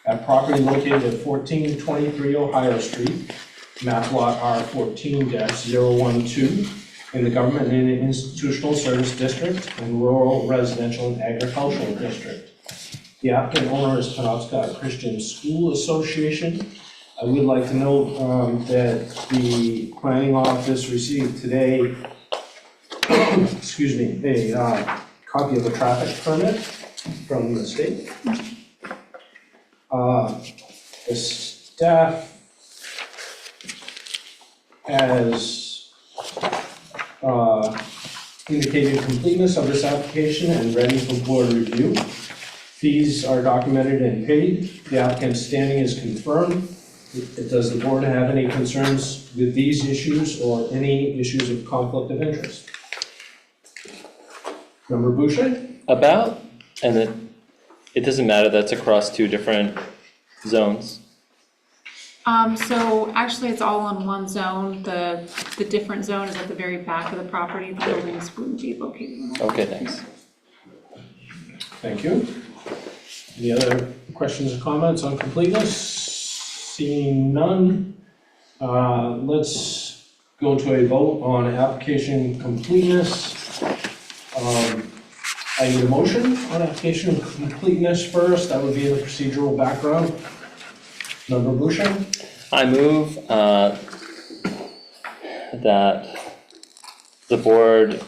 at property located at 1423 Ohio Street, map lot R14-012, in the Government and Institutional Service District and Rural Residential and Agricultural District. The applicant owner is Penobscot Christian School Association. I would like to note that the planning office received today, excuse me, a copy of a traffic permit from the state. The staff has indicated completeness of this application and ready for board review. Fees are documented and paid. The applicant's standing is confirmed. Does the board have any concerns with these issues or any issues of conflict of interest? Member Boucher? About, and it doesn't matter, that's across 2 different zones. So actually, it's all on one zone. The different zone is at the very back of the property. The buildings wouldn't be located in that. Okay, thanks. Thank you. Any other questions or comments on completeness? Seeing none, let's go to a vote on application completeness. I need a motion on application completeness first. That would be the procedural background. Member Boucher? I move that the board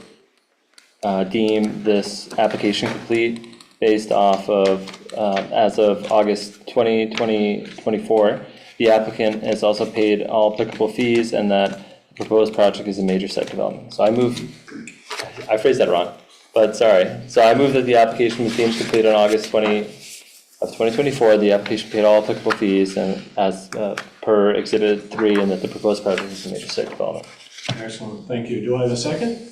deem this application complete based off of, as of August 20, 2024. The applicant has also paid all applicable fees and that the proposed project is a major site development. So I phrased that wrong, but sorry. So I move that the application was deemed complete on August 20 of 2024. The application paid all applicable fees and as per Exhibit 3 and that the proposed project is a major site development. Excellent, thank you. Do I have a second?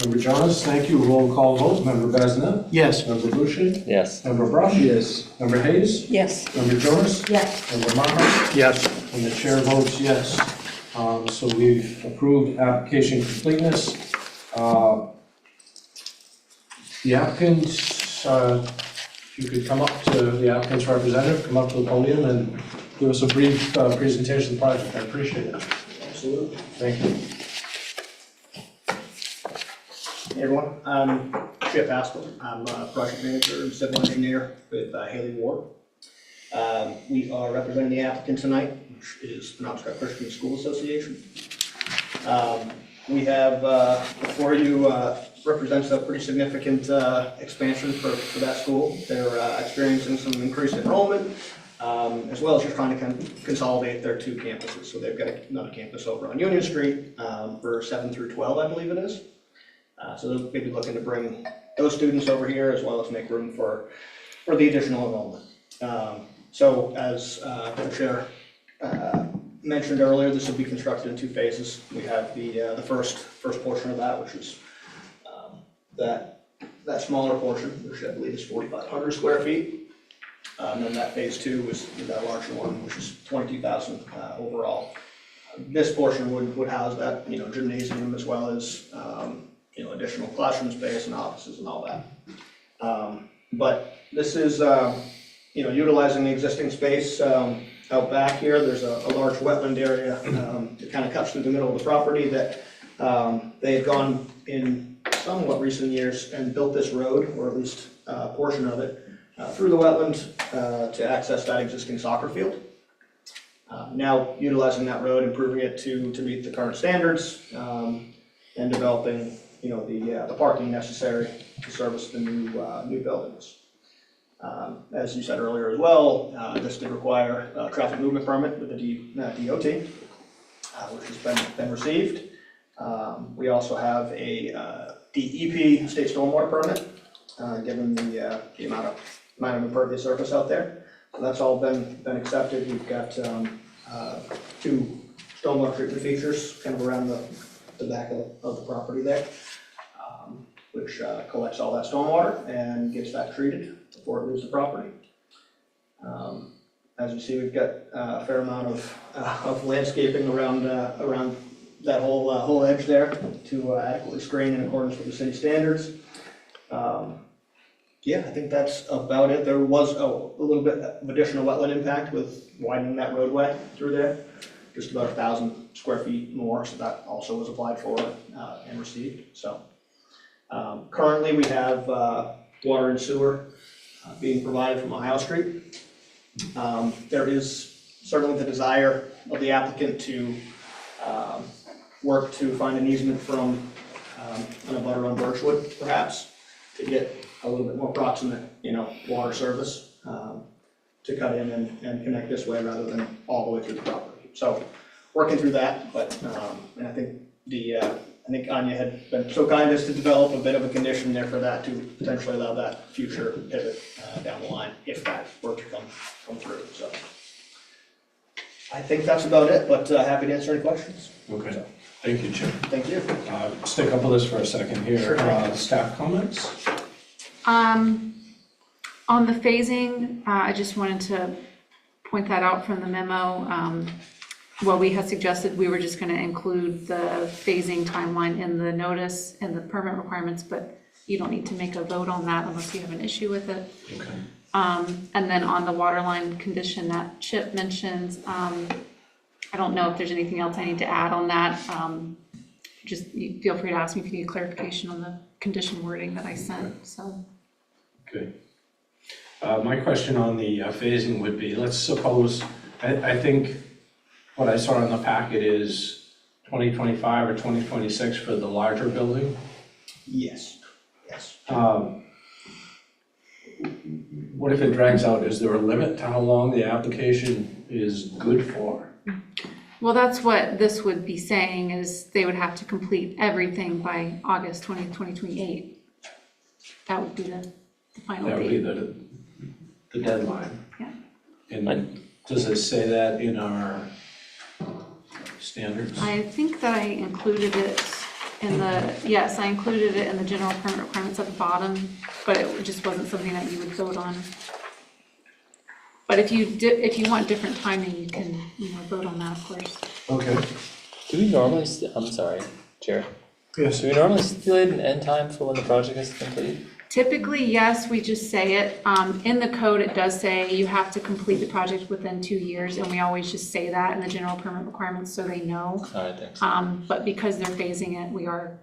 Member Jonas, thank you. Roll call vote. Member Bazinet? Yes. Member Boucher? Yes. Member Brush? Yes. Member Hayes? yes, Member Jonas? Yes. Member Maher? yes, And the chair votes yes. So we've approved application completeness. The applicant, if you could come up to the applicant's representative, come up to the podium and give us a brief presentation of the project. I appreciate it. Absolutely. Thank you. Hey everyone, I'm Chip Haskell. I'm a project manager and civil engineer with Haley Ward. We are representing the applicant tonight, which is Penobscot Christian School Association. We have before you represents a pretty significant expansion for that school. They're experiencing some increased enrollment, as well as just trying to consolidate their two campuses. So they've got another campus over on Union Street for 7 through 12, I believe it is. So they'll maybe looking to bring those students over here as well as make room for the additional enrollment. So as the chair mentioned earlier, this will be constructed in 2 phases. We have the first portion of that, which is that smaller portion, which I believe is 4,500 square feet. And then that phase 2 is that larger one, which is 22,000 overall. This portion would house that, gymnasium as well as, additional classroom space and offices and all that. But this is, utilizing the existing space out back here. There's a large wetland area that kind of cuts through the middle of the property that they had gone in somewhat recent years and built this road, or at least a portion of it, through the wetland to access that existing soccer field. Now utilizing that road, improving it to meet the current standards, and developing, the parking necessary to service the new buildings. As you said earlier as well, this did require a traffic movement permit with the DOT, which has been received. We also have a DEP state stormwater permit, given the amount of impervious surface out there. So that's all been accepted. We've got 2 stormwater treatment features kind of around the back of the property there, which collects all that stormwater and gets that treated before it leaves the property. As you see, we've got a fair amount of landscaping around that whole edge there to adequately screen in accordance with the city standards. Yeah, I think that's about it. There was a little bit of additional wetland impact with widening that roadway through there, just about 1,000 square feet more, so that also was applied for and received. So currently we have water and sewer being provided from Ohio Street. There is certainly the desire of the applicant to work to find an easement from an abutter on Birchwood, perhaps, to get a little bit more proximate, water service to cut in and connect this way rather than all the way through the property. So working through that, but and I think Anya had been so kind as to develop a bit of a condition there for that to potentially allow that future pivot down the line if that were to come through. So I think that's about it, but happy to answer any questions. Okay, So, thank you, Jim. thank you. Stick up with us for a second here. Sure. Staff comments? On the phasing, I just wanted to point that out from the memo. What we had suggested, we were just going to include the phasing timeline in the notice and the permit requirements, but you don't need to make a vote on that unless you have an issue with it. Okay. And then on the water line condition that Chip mentions, I don't know if there's anything else I need to add on that. Just feel free to ask me if you need clarification on the condition wording that I sent, so. Good. My question on the phasing would be, let's suppose, I think what I saw in the packet is 2025 or 2026 for the larger building. Yes. What if it drags out? Is there a limit to how long the application is good for? Well, that's what this would be saying, is they would have to complete everything by August 2028. That would be the final That would be date. the deadline. Yeah. And does it say that in our standards? I think that I included it in yes, I included it in the general permit requirements at the bottom, but it just wasn't something that you would vote on. But if you want different timing, you can, vote on that, of course. Okay. Do we normally, I'm sorry, Chair. Yes. Do we normally stipulate an end time for when the project is complete? Typically, yes, we just say it. In the code, it does say you have to complete the project within 2 years, and we always just say that in the general permit requirements so they know. All right, thanks. But because they're phasing it, we are,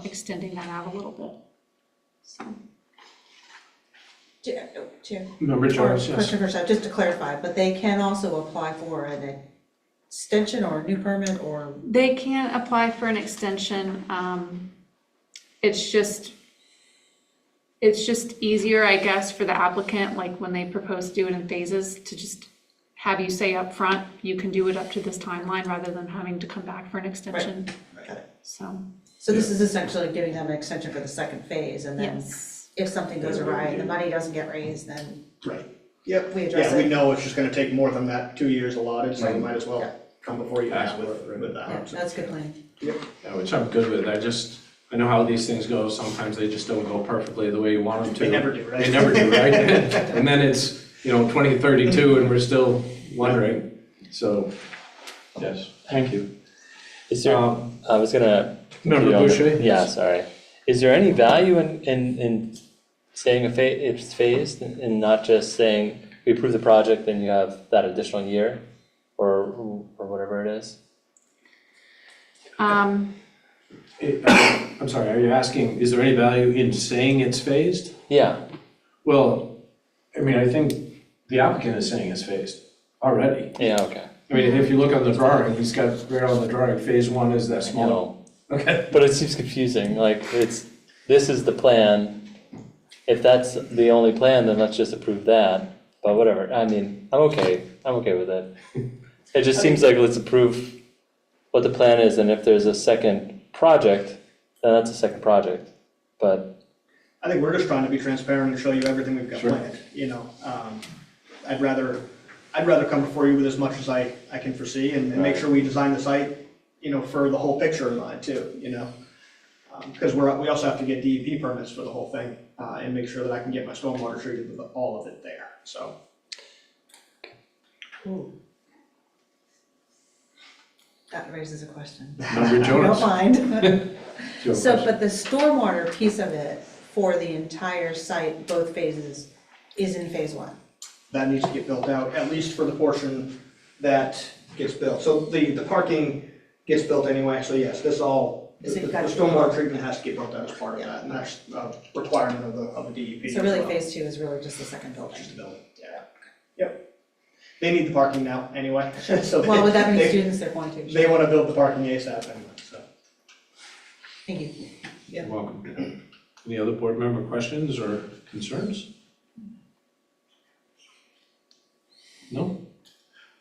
extending that out a little bit. So. Chair. Member Jones, yes. Question first, just to clarify, but they can also apply for an extension or a new permit or? They can apply for an extension. it's just easier, I guess, for the applicant, like when they propose to do it in phases, to just have you say up front, you can do it up to this timeline rather than having to come back for an extension. So, So this is essentially giving them an extension for the second phase, and then yes. if something goes awry and the money doesn't get raised, then Right. Yep. we address Yeah, we it. know it's just gonna take more than that 2 years allotted, so we might as Yeah. well come before you guys with Absolutely. that. Yeah, that's good planning. Yeah, which I'm good with. I know how these things go. Sometimes they just don't go perfectly the way you want them to. They never do, right? They never do, right? And then it's, 2032 and we're still wondering. So, yes, thank you. Is there, I was gonna. Member Boucher? Yeah, sorry. Is there any value in saying it's phased and not just saying we approve the project, then you have that additional year or whatever it is? I'm sorry, are you asking, is there any value in saying it's phased? Yeah, Well, I think the applicant is saying it's phased already. yeah, okay. If you look on the drawing, he's got right on the drawing, phase 1 is that I small. know. Okay. But it seems confusing, like this is the plan. If that's the only plan, then let's just approve that, but whatever, I'm okay with it. It just seems like let's approve what the plan is, and if there's a second project, then that's a second project, but, I think we're just trying to be transparent and show you everything we've got Sure. planned, I'd rather come before you with as much as I can foresee and make sure we design the site, for the whole picture in mind too, Because we also have to get DEP permits for the whole thing, and make sure that I can get my stormwater treated with all of it there, so. That raises a question. Member You don't Jonas? mind. Do you have a So, question? but the stormwater piece of it for the entire site, both phases, is in phase 1. That needs to get built out, at least for the portion that gets built. So the parking gets built anyway, so yes, this all, the So you've got to- stormwater treatment has to get built out as part of that, and that's a requirement of the DEP. So as really, well. phase 2 is really just the second building. Just the building, yeah. Yep. They need the parking now anyway, so Well, with that many they, students, they're going to. they wanna build the parking ASAP anyway, so. Thank you. You're welcome. Any other board member questions or concerns? No?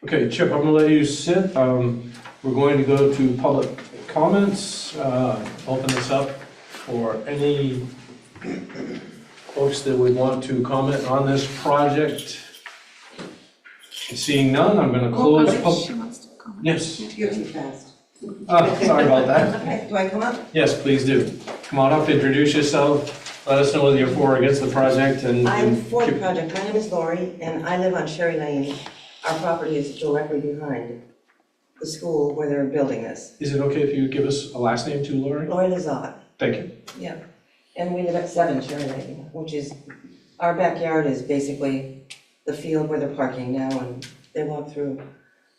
Okay, Chip, I'm gonna let you sit. We're going to go to public comments. Open this up for any folks that would want to comment on this project. Seeing none, I'm gonna close. She wants to comment. Yes. You're too fast. Sorry about that. Okay, do I come up? Yes, please do. Come on up, introduce yourself, let us know whether you're for or against the project and. I'm for the project. My name is Lori, and I live on Sherry Lane. Our property is directly behind the school where they're building this. Is it okay if you give us a last name too, Lori? Lori Lazat, Thank you. yeah. And we live at 7 Sherry Lane, which is, our backyard is basically the field where they're parking now, and they walk through.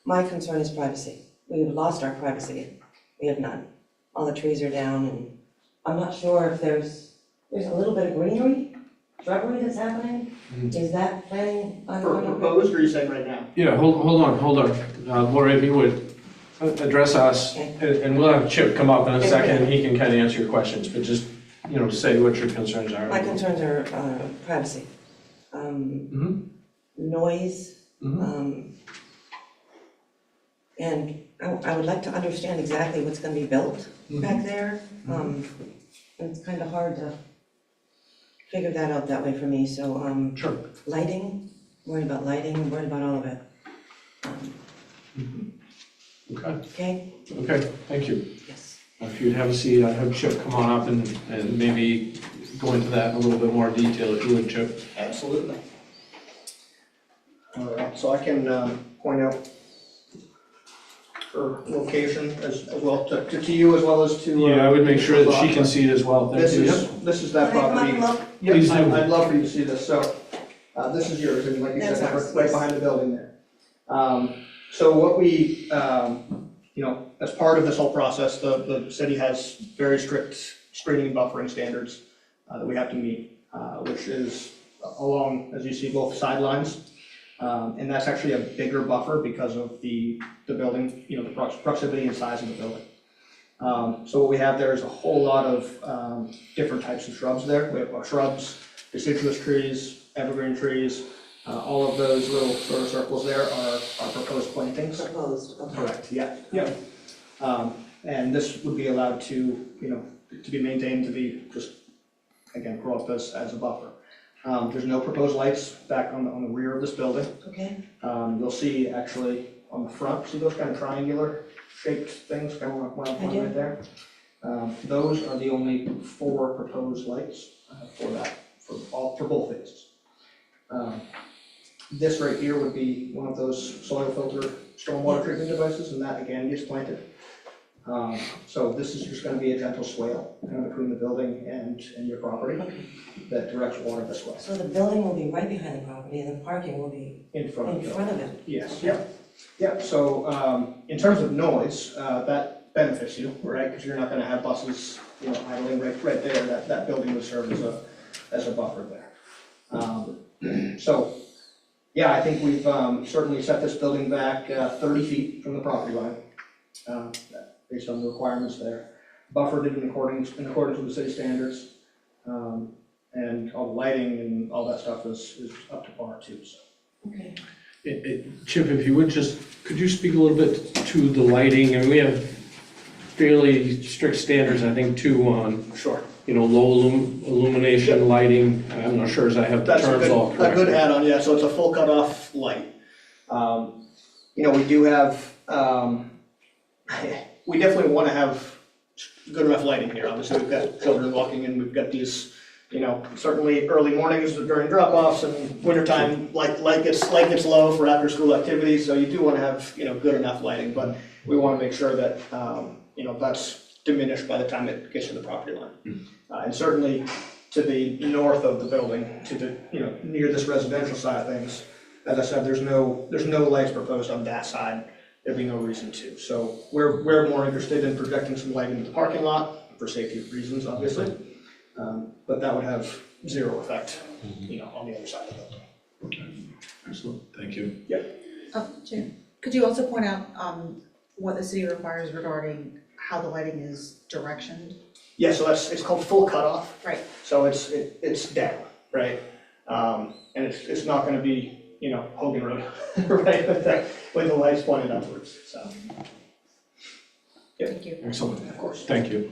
My concern is privacy. We've lost our privacy. We have none. All the trees are down, and I'm not sure if there's a little bit of greenery, shrubbery that's happening. Is that planning on? For proposed, or are you saying right now? Yeah, hold on. Lori, if you would address us, and we'll have Chip come up in a second, and he can kind of answer your questions, but just, say what your concerns are. My concerns are privacy, noise, and I would like to understand exactly what's gonna be built back there. And it's kind of hard to figure that out that way for me, so, Sure. lighting, worried about lighting, worried about all of it. Okay, Okay, thank you. yes. If you'd have a seat, I'd have Chip come on up and maybe go into that in a little bit more detail if you would, Chip. Absolutely. All right, so I can point out her location as well, to you as well as to. Yeah, I would make sure that she can see it as well. Thank This you. is that Can I come up property. and look? Yes, Please do. I'd love for you to see this, so, this is yours, and like you That's said, ours, right yes. behind the building there. So what we, as part of this whole process, the city has very strict screening and buffering standards that we have to meet, which is along, as you see, both sidelines. And that's actually a bigger buffer because of the building, the proximity and size of the building. So what we have there is a whole lot of different types of shrubs there. We have shrubs, deciduous trees, evergreen trees. All of those little sort of circles there are proposed plantings. Proposed, okay. Correct, yeah, yeah. And this would be allowed to, to be maintained, to be just, again, grow up as a buffer. There's no proposed lights back on the rear of this building. Okay, You'll see actually on the front, see those kind of triangular shaped things, kind of like one I do. right there? Those are the only 4 proposed lights for both phases. This right here would be one of those soil filter stormwater treatment devices, and that again gets planted. So this is just gonna be a gentle swale kind of between the building and your property that directs water this way, so the building will be right behind the property and the parking will be in front of in the front building. of it? Yes, yep, yep, so, in terms of noise, that benefits you, right? Because you're not gonna have buses, idling right there, that building would serve as a buffer there. So, yeah, I think we've, certainly set this building back, 30 feet from the property line, based on the requirements there. Buffered it in accordance with the city standards, and all the lighting and all that stuff is up to par too, so. Okay. Chip, if you would could you speak a little bit to the lighting? I mean, we have fairly strict standards, I think, too, on, Sure. low illumination lighting. I'm not sure as I have the That's terms all a correct. good add-on, yeah, so it's a full cutoff light. We do have, we definitely wanna have good enough lighting here. Obviously, we've got children walking in, we've got these, certainly early mornings during drop-offs and wintertime, light gets low for after-school activities, so you do wanna have, good enough lighting, but we wanna make sure that, that's diminished by the time it gets to the property line. And certainly to the north of the building, to the, near this residential side of things, as I said, there's no lights proposed on that side. There'd be no reason to. So we're more interested in projecting some light into the parking lot for safety reasons, obviously. But that would have zero effect, on the other side of the building. Excellent, thank you. Jim, could you also point out what the city requires regarding how the lighting is directioned? Yeah, so it's called full cutoff. Right. So it's down, right? And it's not gonna be, Hogan Road, right, with the lights pointed upwards, so. Thank you. Excellent, Of course. thank you.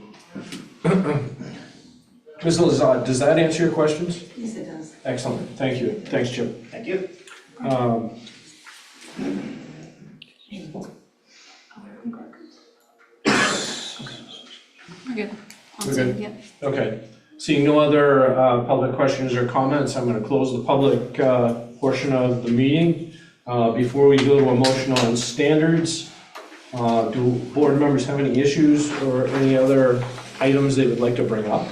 Ms. Lazat, does that answer your questions? Yes, it does. Excellent, thank you. Thanks, Chip. Thank you. We're good. We're good? Yep. Okay, seeing no other public questions or comments, I'm going to close the public portion of the meeting. Before we go to a motion on standards, do board members have any issues or any other items they would like to bring up?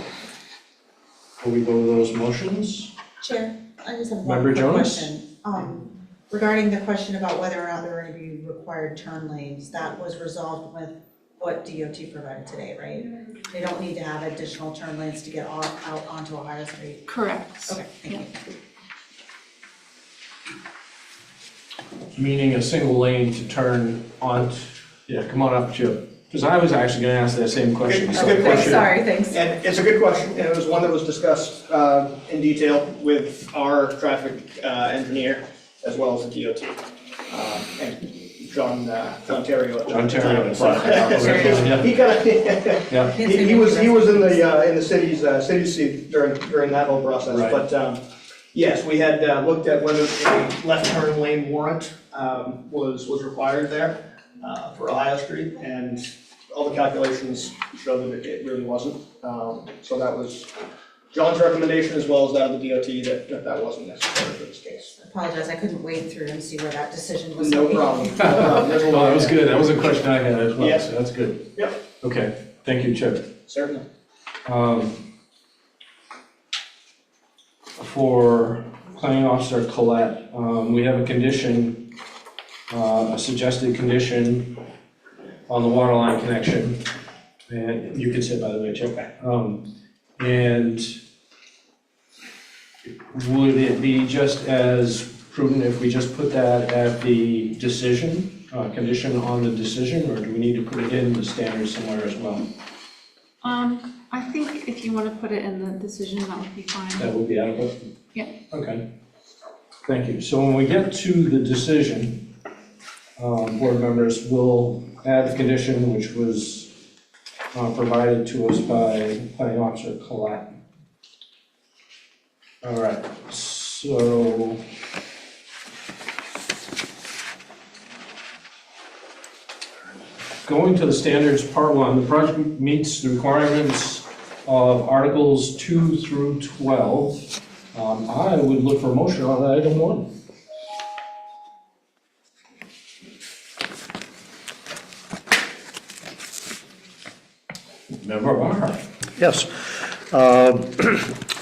Before we go to those motions? Chair, I just have one Member quick Jonas? question. Regarding the question about whether or not there are going to be required turn lanes, that was resolved with what DOT provided today, right? They don't need to have additional turn lanes to get out onto Ohio Street. Correct. Okay, thank you. Meaning a single lane to turn on, yeah, come on up, Chip. Because I was actually going to ask that same question. Good so- question. Sorry, thanks. And it's a good question, and it was one that was discussed in detail with our traffic engineer as well as the DOT. And John Terrio. John Terrio, So yeah. he kind of, Yeah, he was in the city seat during that whole process. Right. But yes, we had looked at whether a left turn lane warrant was required there for Ohio Street, and all the calculations show that it really wasn't. So that was John's recommendation as well as that of the DOT that wasn't necessary for this case. I apologize, I couldn't wade through and see where that decision was No made. problem. No problem. There's a oh, lot that was there. good. That was a question I had as well, Yes. so that's good. Yep, Okay, thank you, Chip. certainly. For planning officer Colette, we have a condition, a suggested condition on the water line connection. And you can sit, by the way, Chip. And would it be just as prudent if we just put that at the decision condition on the decision, or do we need to put it in the standards somewhere as well? I think if you want to put it in the decision, that would be fine. That would be adequate? Yeah. Okay. Thank you. So when we get to the decision, board members will add the condition which was provided to us by Planning Officer Colette. All right, so going to the standards, part one, the project meets the requirements of Articles 2 through 12. I would look for a motion on item 1. Member Barnhart. Yes.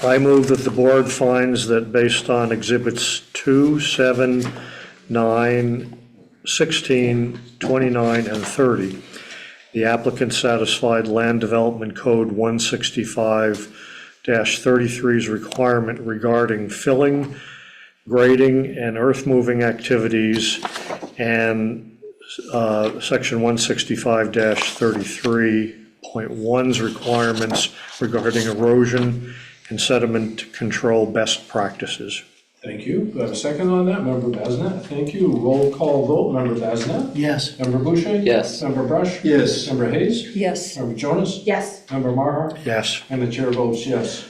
I move that the board finds that based on Exhibits 2, 7, 9, 16, 29, and 30, the applicant satisfied Land Development Code 165-33's requirement regarding filling, grading, and earth-moving activities, and Section 165-33.1's requirements regarding erosion and sediment control best practices. Thank you. Do I have a second on that? Member Basnet, thank you. Roll call vote. Member Basnet? Yes. Member Boucher? Yes. Member Brush? Yes. Member Hayes? Yes. Member Jonas? Yes. Member Marhart? Yes. And the chair votes yes.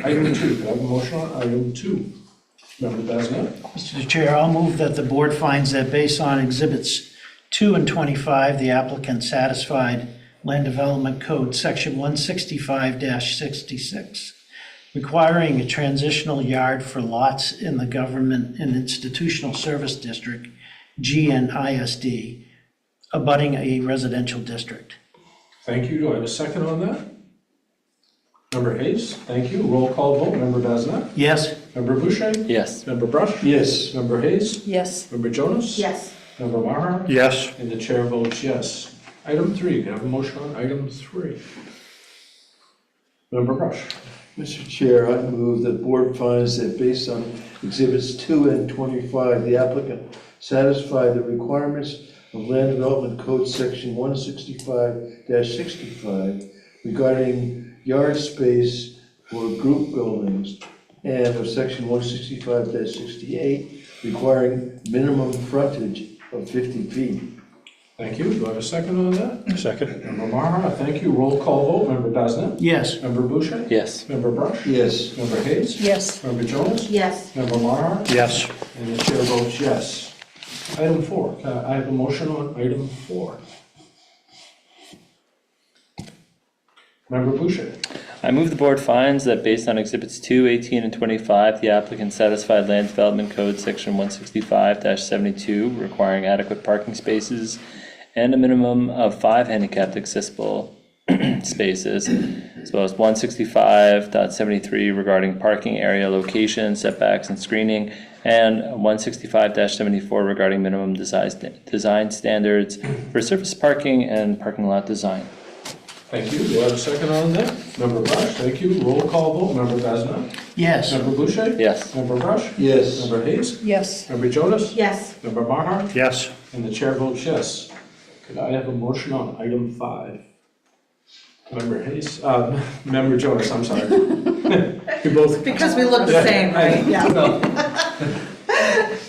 Item 2, do I have a motion on item 2? Member Basnet? Mr. Chair, I'll move that the board finds that based on Exhibits 2 and 25, the applicant satisfied Land Development Code, Section 165-66, requiring a transitional yard for lots in the Government and Institutional Service District, GNISD, abutting a residential district. Thank you. Do I have a second on that? Member Hayes, thank you. Roll call vote. Member Basnet? Yes. Member Boucher? Yes. Member Brush? Yes. Member Hayes? Yes. Member Jonas? Yes. Member Marhart? Yes. And the chair votes yes. Item 3, can I have a motion on item 3? Member Brush? Mr. Chair, I move that board finds that based on Exhibits 2 and 25, the applicant satisfied the requirements of Land Development Code Section 165-65 regarding yard space for group buildings, and of Section 165-68 requiring minimum frontage of 50 feet. Thank you. Do I have a second on that? Second. Member Marhart, thank you. Roll call vote. Member Basnet? Yes. Member Boucher? Yes. Member Brush? Yes. Member Hayes? Yes. Member Jonas? Yes. Member Marhart? Yes. And the chair votes yes. Item 4, can I have a motion on item 4? Member Boucher? I move the board finds that based on Exhibits 2, 18, and 25, the applicant satisfied Land Development Code Section 165-72, requiring adequate parking spaces and a minimum of 5 handicapped accessible spaces, as well as 165.73 regarding parking area location, setbacks, and screening, and 165-74 regarding minimum design standards for surface parking and parking lot design. Thank you. Do I have a second on that? Member Brush, thank you. Roll call vote. Member Basnet? Yes. Member Boucher? Yes. Member Brush? Yes. Member Hayes? Yes. Member Jonas? Yes. Member Marhart? Yes. And the chair votes yes. Could I have a motion on item 5? Member Hayes, Member Jonas, I'm sorry. You both. Because we look the same, right? Yeah. No.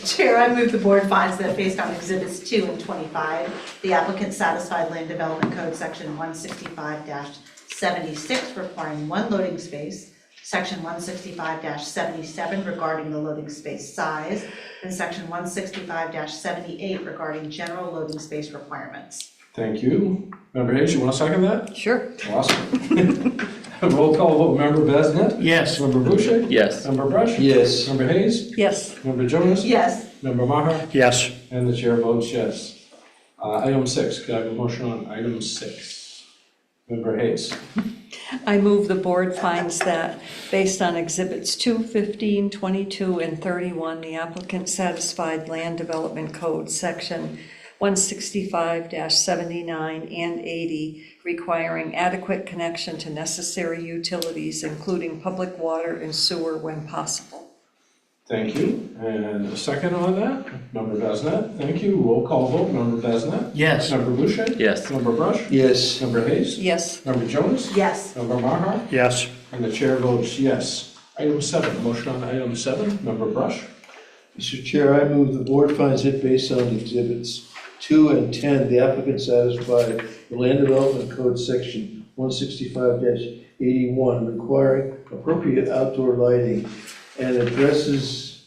Chair, I move the board finds that based on Exhibits 2 and 25, the applicant satisfied Land Development Code Section 165-76 requiring 1 loading space, Section 165-77 regarding the loading space size, and Section 165-78 regarding general loading space requirements. Thank you. Member Hayes, you want to second that? Sure. Awesome. Roll call vote. Member Basnet? Yes. Member Boucher? Yes. Member Brush? Yes. Member Hayes? Yes. Member Jonas? Yes. Member Maher? Yes. And the chair votes yes. Item 6, can I have a motion on item 6? Member Hayes? I move the board finds that based on Exhibits 2, 15, 22, and 31, the applicant satisfied Land Development Code Section 165-79 and 80, requiring adequate connection to necessary utilities, including public water and sewer when possible. Thank you. And a second on that? Member Basnet, thank you. Roll call vote. Member Basnet? Yes. Member Boucher? Yes. Member Brush? Yes. Member Hayes? Yes. Member Jonas? Yes. Member Maher? Yes. And the chair votes yes. Item 7, motion on item 7. Member Brush? Mr. Chair, I move the board finds it based on exhibits 2 and 10, the applicant satisfied the Land Development Code section 165-81 requiring appropriate outdoor lighting and addresses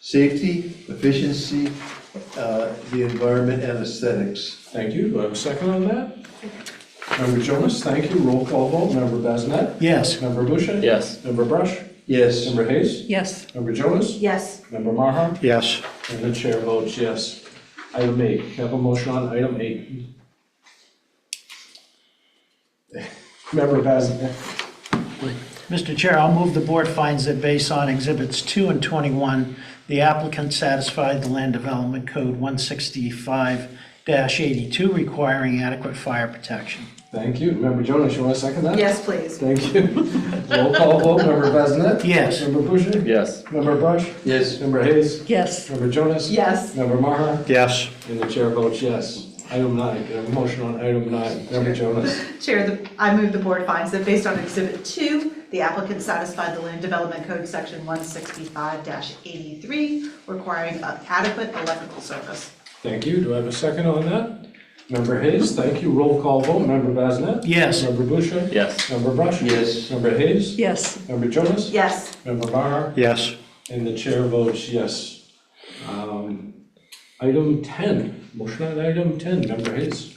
safety, efficiency, the environment and aesthetics. Thank you. Do I have a second on that? Member Jonas, thank you. Roll call vote. Member Basnet? Yes. Member Boucher? Yes. Member Brush? Yes. Member Hayes? Yes. Member Jonas? Yes. Member Maher? Yes. And the chair votes yes. Item 8, have a motion on item 8. Member Basnet? Mr. Chair, I'll move the board finds that based on exhibits 2 and 21, the applicant satisfied the Land Development Code 165-82 requiring adequate fire protection. Thank you. Member Jonas, you want to second that? Yes, please. Thank you. Roll call vote. Member Basnet? Yes. Member Boucher? Yes. Member Brush? Yes. Member Hayes? Yes. Member Jonas? Yes. Member Maher? Yes. And the chair votes yes. Item 9, we have a motion on item 9. Member Jonas? Chair, I move the board finds that based on Exhibit 2, the applicant satisfied the Land Development Code Section 165-83, requiring adequate electrical service. Thank you. Do I have a second on that? Member Hayes, thank you. Roll call vote. Member Basnet? Yes. Member Boucher? Yes. Member Brush? Yes. Member Hayes? Yes. Member Jonas? Yes. Member Maher? Yes. And the chair votes yes. Item 10, motion on item 10. Member Hayes?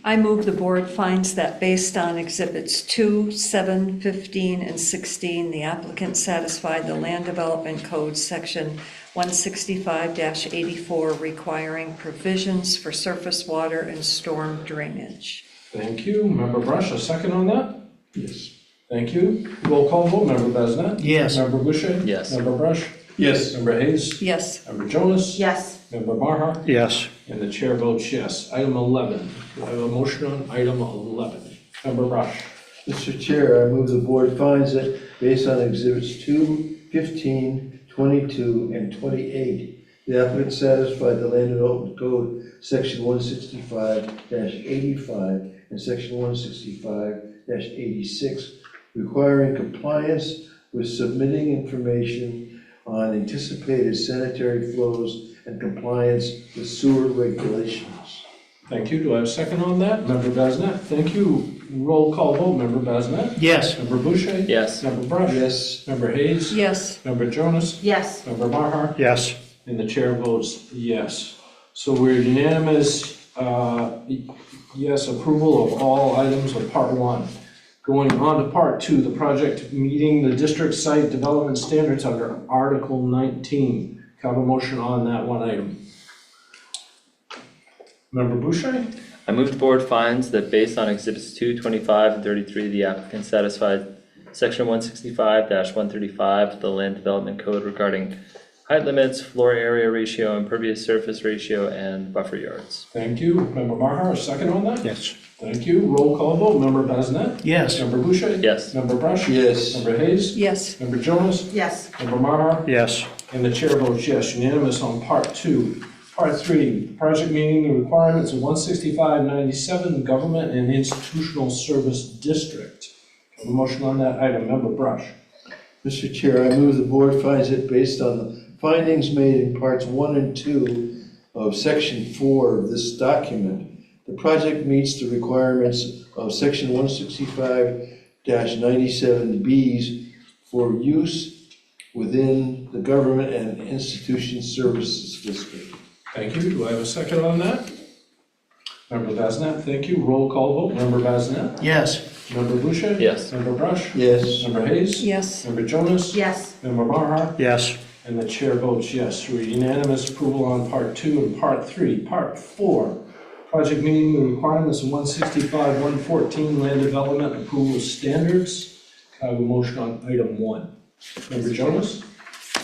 I move the board finds that based on exhibits 2, 7, 15, and 16, the applicant satisfied the Land Development Code section 165-84 requiring provisions for surface water and storm drainage. Thank you. Member Brush, a second on that? Yes. Thank you. Roll call vote. Member Basnet? Yes. Member Boucher? Yes. Member Brush? Yes. Member Hayes? Yes. Member Jonas? Yes. Member Maher? Yes. And the chair votes yes. Item 11, do I have a motion on item 11? Member Brush? Mr. Chair, I move the board finds that based on exhibits 2, 15, 22, and 28, the applicant satisfied the Land Development Code, section 165-85 and section 165-86, requiring compliance with submitting information on anticipated sanitary flows and compliance with sewer regulations. Thank you. Do I have a second on that? Member Basnet, thank you. Roll call vote. Member Basnet? Yes. Member Boucher? Yes. Member Brush? Yes. Member Hayes? Yes. Member Jonas? Yes. Member Maher? Yes. And the chair votes yes. So we're unanimous, yes, approval of all items of part 1. Going on to part 2, the project meeting the district site development standards under Article 19. Can I have a motion on that one item? Member Boucher? I move the board finds that based on exhibits 2, 25, and 33, the applicant satisfied section 165-135 of the Land Development Code regarding height limits, floor area ratio, impervious surface ratio, and buffer yards. Thank you. Member Maher, a second on that? Yes. Thank you. Roll call vote. Member Basnet? Yes. Member Boucher? Yes. Member Brush? Yes. Member Hayes? Yes. Member Jonas? Yes. Member Maher? Yes. And the chair votes yes, unanimous on part 2. Part 3, project meeting the requirements of 165-97 Government and Institutional Service District. Have a motion on that item. Member Brush? Mr. Chair, I move the board finds it based on the findings made in parts 1 and 2 of section 4 of this document. The project meets the requirements of section 165-97Bs for use within the Government and Institution Services District. Thank you. Do I have a second on that? Member Basnet, thank you. Roll call vote. Member Basnet? Yes. Member Boucher? Yes. Member Brush? Yes. Member Hayes? Yes. Member Jonas? Yes. Member Maher? Yes. And the chair votes yes. We're unanimous approval on part 2 and part 3. Part 4, project meeting the requirements of 165-114 land development approval standards. Can I have a motion on item 1? Member Jonas?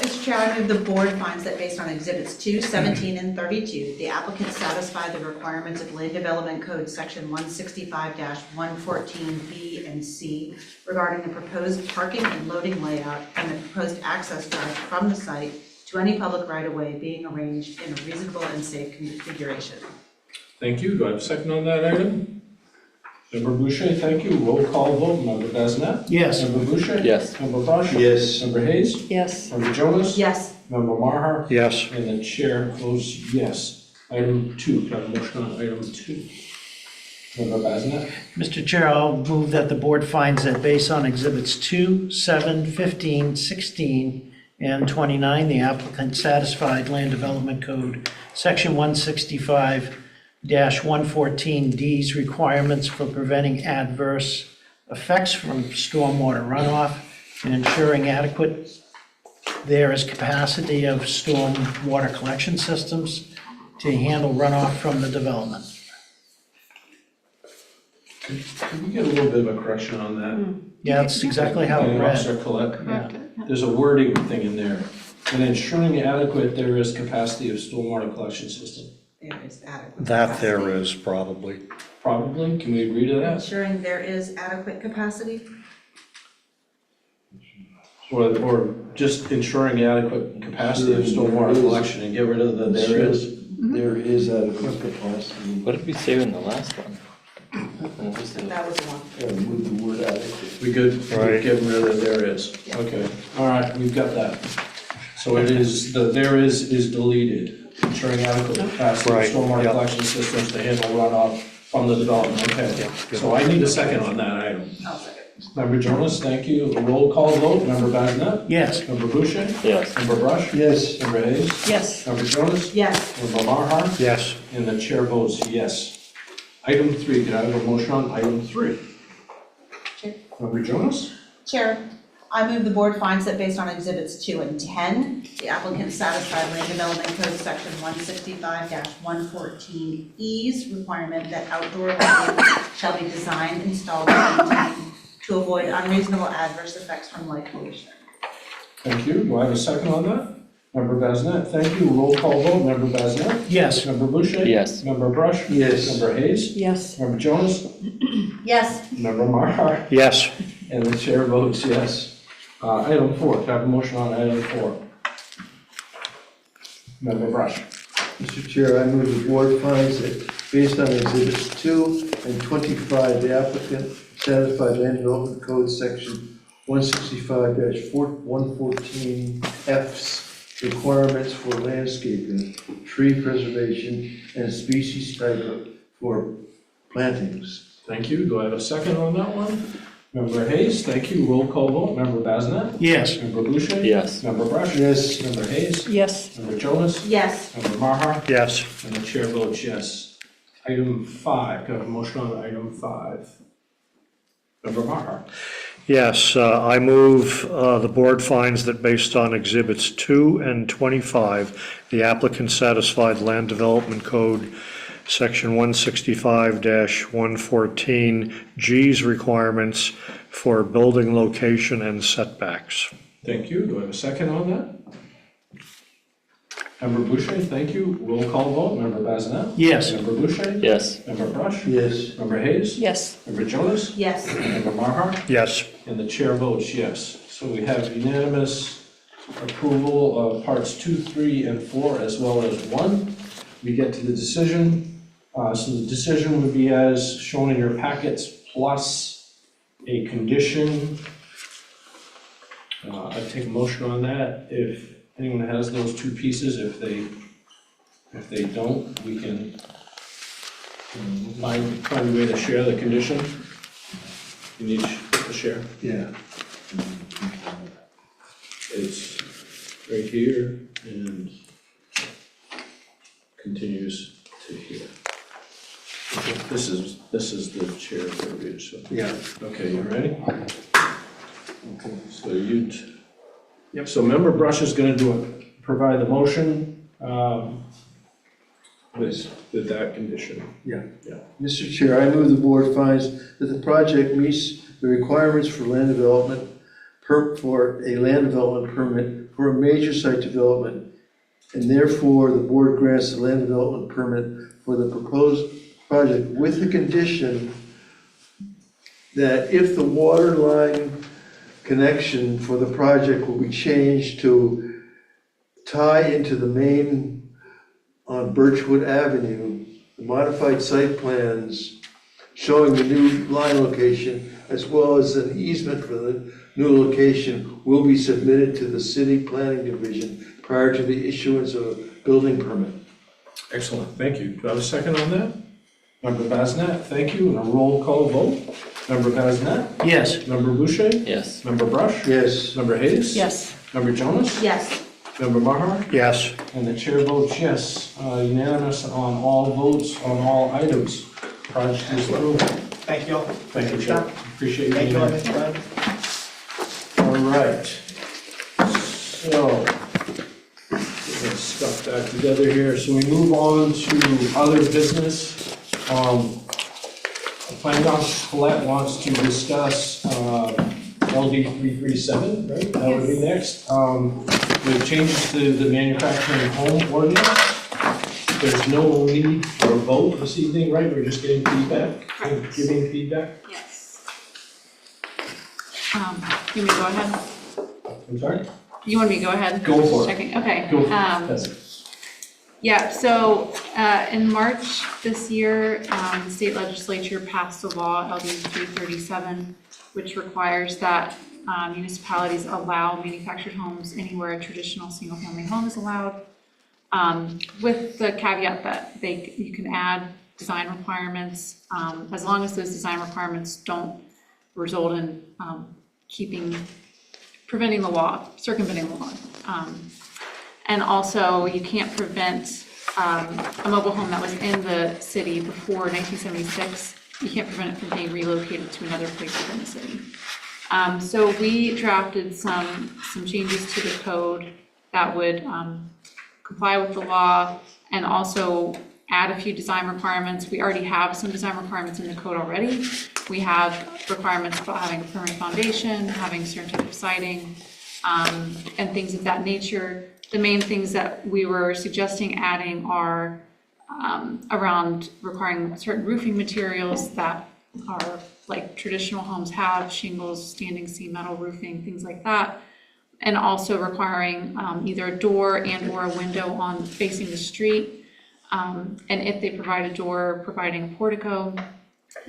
Mr. Chair, I move the board finds that based on exhibits 2, 17, and 32, the applicant satisfied the requirements of Land Development Code Section 165-114B and C regarding the proposed parking and loading layout and the proposed access drive from the site to any public right-of-way being arranged in a reasonable and safe configuration. Thank you. Do I have a second on that item? Member Boucher, thank you. Roll call vote. Member Bazinet? Yes. Member Boucher? Yes. Member Brush? Yes. Member Hayes? Yes. Member Jonas? Yes. Member Maher? Yes. And the chair votes yes. Item 2, can I have a motion on item 2? Member Bazinet? Mr. Chair, I'll move that the board finds that based on exhibits 2, 7, 15, 16, and 29, the applicant satisfied Land Development Code, Section 165-114D's requirements for preventing adverse effects from stormwater runoff and ensuring adequate there is capacity of storm water collection systems to handle runoff from the development. Could we get a little bit of a correction on that? Yeah, that's exactly how it Planning read. Officer Collette? Correct it. There's a wording thing in there. And ensuring adequate there is capacity of stormwater collection system. There is adequate That there capacity. is probably. Probably, can we agree to that? Ensuring there is adequate capacity? Or just ensuring adequate capacity of stormwater collection and get rid of the there is? There is adequate capacity. What did we say in the last one? What was the- That was the one. Move the word adequate. We good? Right. Get rid of the there is? Okay, all right, we've got that. So it is, the there is deleted, ensuring adequate capacity of Right, stormwater yep. collection systems to handle runoff from the development, okay. So I need a second on that item. I'll second. Member Jonas, thank you. A roll call vote, member Bazinet? Yes. Member Boucher? Yes. Member Brush? Yes. Member Hayes? Yes. Member Jonas? Yes. Member Maher? Yes. And the chair votes yes. Item 3, can I have a motion on item 3? Chair. Member Jonas? Chair, I move the board finds that based on exhibits 2 and 10, the applicant satisfied Land Development Code Section 165-114E's requirement that outdoor lighting shall be designed, installed, and maintained to avoid unreasonable adverse effects from light pollution. Thank you. Do I have a second on that? Member Bazinet, thank you. Roll call vote. Member Bazinet? Yes. Member Boucher? Yes. Member Brush? Yes. Member Hayes? Yes. Member Jonas? Yes. Member Maher? Yes. And the chair votes yes. Item 4, can I have a motion on item 4? Member Brush? Mr. Chair, I move the board finds that based on exhibits 2 and 25, the applicant satisfied Land Development Code Section 165-114F's requirements for landscaping, tree preservation, and species type for plantings. Thank you. Do I have a second on that one? Member Hayes, thank you. Roll call vote. Member Bazinet? Yes. Member Boucher? Yes. Member Brush? Yes. Member Hayes? Yes. Member Jonas? Yes. Member Maher? Yes. And the chair votes yes. Item 5, can I have a motion on item 5? Member Maher? Yes, I move the board finds that based on exhibits 2 and 25, the applicant satisfied Land Development Code Section 165-114G's requirements for building location and setbacks. Thank you. Do I have a second on that? Member Boucher, thank you. Roll call vote. Member Bazinet? Yes. Member Boucher? Yes. Member Brush? Yes. Member Hayes? Yes. Member Jonas? Yes. Member Maher? Yes. And the chair votes yes. So we have unanimous approval of parts 2, 3, and 4, as well as 1. We get to the decision. So the decision would be as shown in your packets, plus a condition. I'd take a motion on that. If anyone has those 2 pieces, if they don't, we can find a way to share the condition. You need to share. Yeah. It's right here and continues to here. This is the chair verbiage, so. Yeah. Okay, you ready? So yep, so member Brush is gonna provide the motion, with that condition. Mr. Chair, I move the board finds that the project meets the requirements for land development for a land development permit for a major site development, and therefore the board grants the land development permit for the proposed project with the condition that if the water line connection for the project will be changed to tie into the main on Birchwood Avenue, the modified site plans showing the new line location as well as an easement for the new location will be submitted to the city planning division prior to the issuance of a building permit. Excellent, thank you. Do I have a second on that? Member Basnet, thank you, and a roll call vote. Member Basnet? Yes. Member Boucher? Yes. Member Brush? Yes. Member Hayes? Yes. Member Jonas? Yes. Member Maher? Yes. And the chair votes yes, unanimous on all votes on all items. Project is approved. Thank you all. Thank you, Chair. Appreciate you Thank being you all, here. Mr. Brown. All right. So, get stuff back together here. So we move on to other business. Planning Officer Colette wants to discuss LD 337, right? That would be next. The changes to the manufacturing home ordinance. There's no need for a vote this evening, right? We're just getting feedback, Correct. giving feedback. Yes. You want me to go ahead? I'm sorry? You want me to go ahead? Go for it. Checking, okay. Go for it. Yes. Yeah, so in March this year, the state legislature passed a law, LD 337, which requires that municipalities allow manufactured homes anywhere a traditional single-family home is allowed, with the caveat that you can add design requirements, as long as those design requirements don't result in preventing the law, circumventing the law. And also, you can't prevent a mobile home that was in the city before 1976, you can't prevent it from being relocated to another place within the city. So we drafted some changes to the code that would comply with the law and also add a few design requirements. We already have some design requirements in the code already. We have requirements about having a permanent foundation, having certain type of siding, and things of that nature. The main things that we were suggesting adding are around requiring certain roofing materials that are like traditional homes have, shingles, standing seam metal roofing, things like that. And also requiring either a door and or a window on facing the street. And if they provide a door, providing a portico.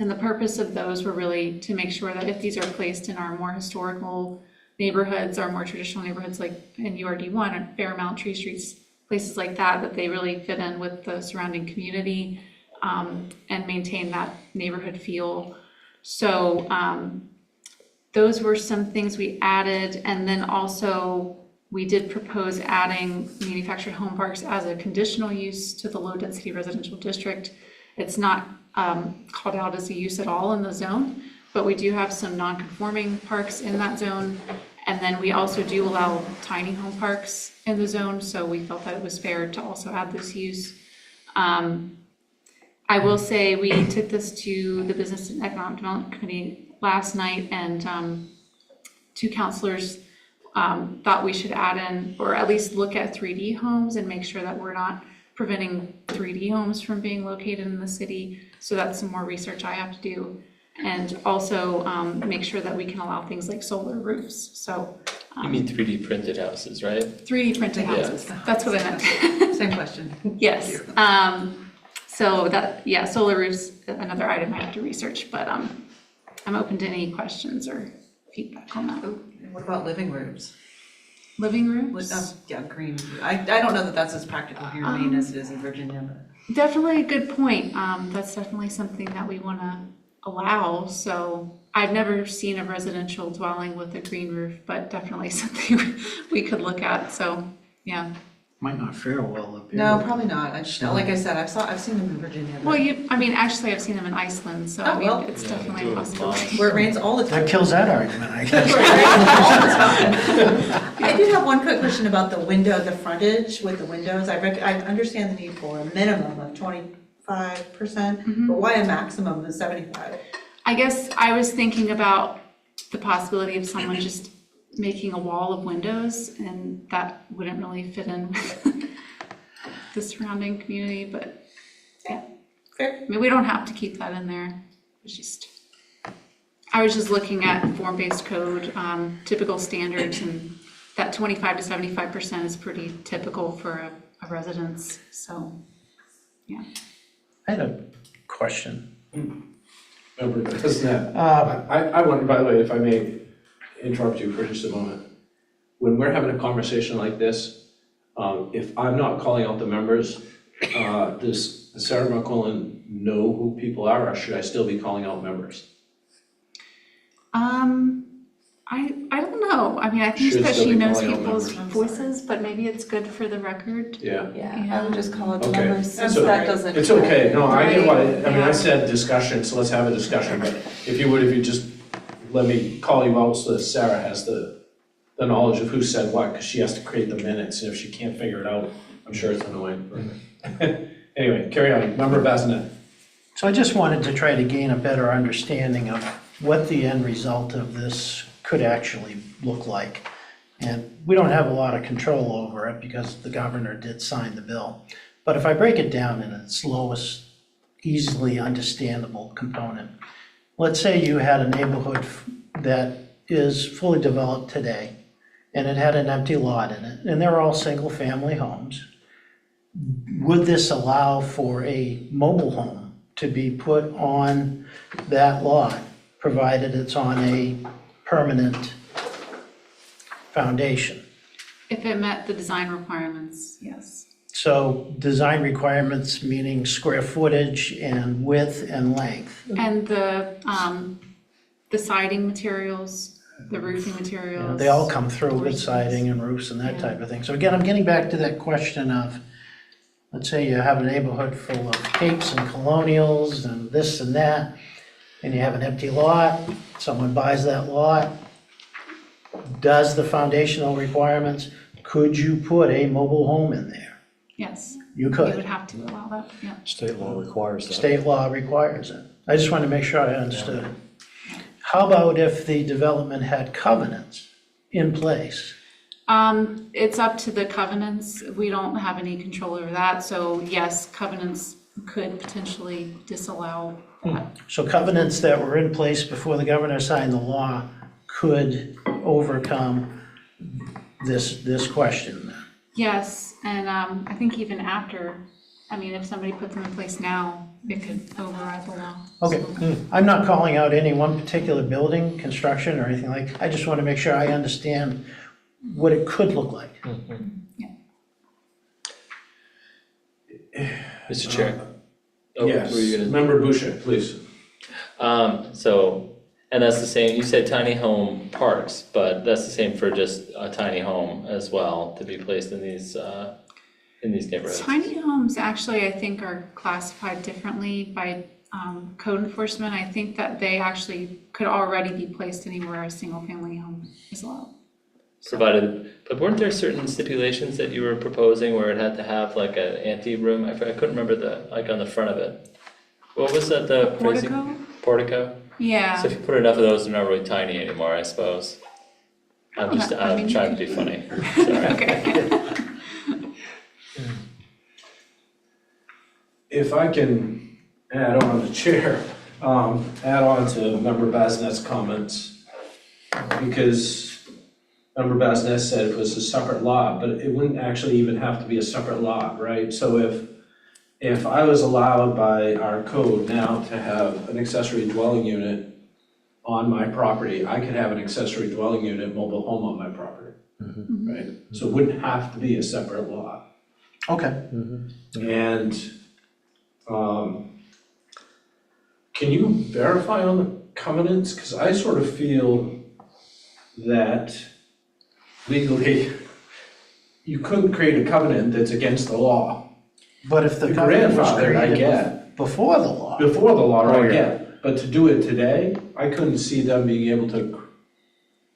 And the purpose of those were really to make sure that if these are placed in our more historical neighborhoods, our more traditional neighborhoods like in URD1 and Fairmount, Tree Streets, places like that, that they really fit in with the surrounding community and maintain that neighborhood feel. So those were some things we added, and then also we did propose adding manufactured home parks as a conditional use to the low density residential district. It's not called out as a use at all in the zone, but we do have some non-conforming parks in that zone. And then we also do allow tiny home parks in the zone, so we felt that it was fair to also add this use. I will say we took this to the Business and Economic Development Committee last night, and two counselors thought we should add in, or at least look at 3D homes and make sure that we're not preventing 3D homes from being located in the city. So that's some more research I have to do. And also make sure that we can allow things like solar roofs, so. You mean 3D printed houses, right? 3D printed houses, that's what I meant. Same question. Yes, so that, yeah, solar roofs, another item I have to research, but I'm open to any questions or feedback on that. What about living rooms? Living rooms? Yeah, green. I don't know that that's as practical here in Maine as it is in Virginia, but. Definitely a good point. That's definitely something that we want to allow. So I've never seen a residential dwelling with a green roof, but definitely something we could look at. So, yeah. Might not fare well up here. No, probably not. I just, like I said, I've seen them in Virginia. but- Well, actually, I've seen them in Iceland, so I Oh, well. mean, it's Yeah, definitely do a it possibility. Where it rains all the time. That kills that argument, I guess. I did have one quick question about the window, the frontage with the windows. I understand the need for a minimum of 25%, but why a maximum of 75? I guess I was thinking about the possibility of someone just making a wall of windows, and that wouldn't really fit in with the surrounding community, but yeah. Fair. I mean, we don't have to keep that in there. It's just, I was just looking at form-based code, typical standards, and that 25 to 75% is pretty typical for a residence, so, yeah. I had a question. Member Besnett, I wonder, by the way, if I may interrupt you for just a moment. When we're having a conversation like this, if I'm not calling out the members, does Sarah McCullen know who people are, or should I still be calling out members? I don't know. I mean, I think Should that still she be knows calling out people's members. voices, but maybe it's good for the record. Yeah. Yeah, I would just call it the Okay. numbers, since So- that doesn't. It's okay, no, I get what, I mean, Yeah. I said discussion, so let's have a discussion, but if you just let me call you out so that Sarah has the knowledge of who said what, because she has to create the minutes, and if she can't figure it out, I'm sure it's annoying. Anyway, carry on, Member Bassinet. So I just wanted to try to gain a better understanding of what the end result of this could actually look like. And we don't have a lot of control over it because the governor did sign the bill. But if I break it down in its lowest, easily understandable component, let's say you had a neighborhood that is fully developed today, and it had an empty lot in it, and they're all single-family homes. Would this allow for a mobile home to be put on that lot, provided it's on a permanent foundation? If it met the design requirements, yes. So design requirements meaning square footage and width and length. And the siding materials, the roofing You know, materials. they all come through with siding and roofs and that type of thing. So again, I'm getting back to that question of, let's say you have a neighborhood full of capes and colonials and this and that, and you have an empty lot, someone buys that lot, does the foundational requirements, could you put a mobile home in there? Yes, You you would could. have to allow that, yeah. State law requires that. State law requires it. I just wanted to make sure I understood it. How about if the development had covenants in place? It's up to the covenants. We don't have any control over that, so yes, covenants could potentially disallow that. So covenants that were in place before the governor signed the law could overcome this question then? Yes, and I think even after, I mean, if somebody puts them in place now, it could override the law. Okay, I'm not calling out any one particular building, construction, or anything like, I just want to make sure I understand what it could look like. Mr. Chair? Oh, Yes, were you gonna- Member Boucher, please. And that's the same, you said tiny home parks, but that's the same for just a tiny home as well, to be placed in these neighborhoods. Tiny homes actually, I think, are classified differently by code enforcement. I think that they actually could already be placed anywhere a single-family home is allowed. Provided, but weren't there certain stipulations that you were proposing where it had to have like an ante-room? I couldn't remember like on the front of it. What was that, the crazy? Portico? Portico? Yeah. So if you put enough of those, they're not really tiny anymore, I suppose. I'm trying to be funny, sorry. Okay. If I can add on the chair, add on to Member Basnet's comments, because Member Basnet said it was a separate lot, but it wouldn't actually even have to be a separate lot, right? So if I was allowed by our code now to have an accessory dwelling unit on my property, I could have an accessory dwelling unit mobile home on my property, right? So it wouldn't have to be a separate lot. Okay. And can you verify on the covenants? Because I sort of feel that legally, you couldn't create a covenant that's against the law. But if the The covenant was grandfathered, I created get. before the law, Before the law, Oh, I yeah. get. But to do it today, I couldn't see them being able to.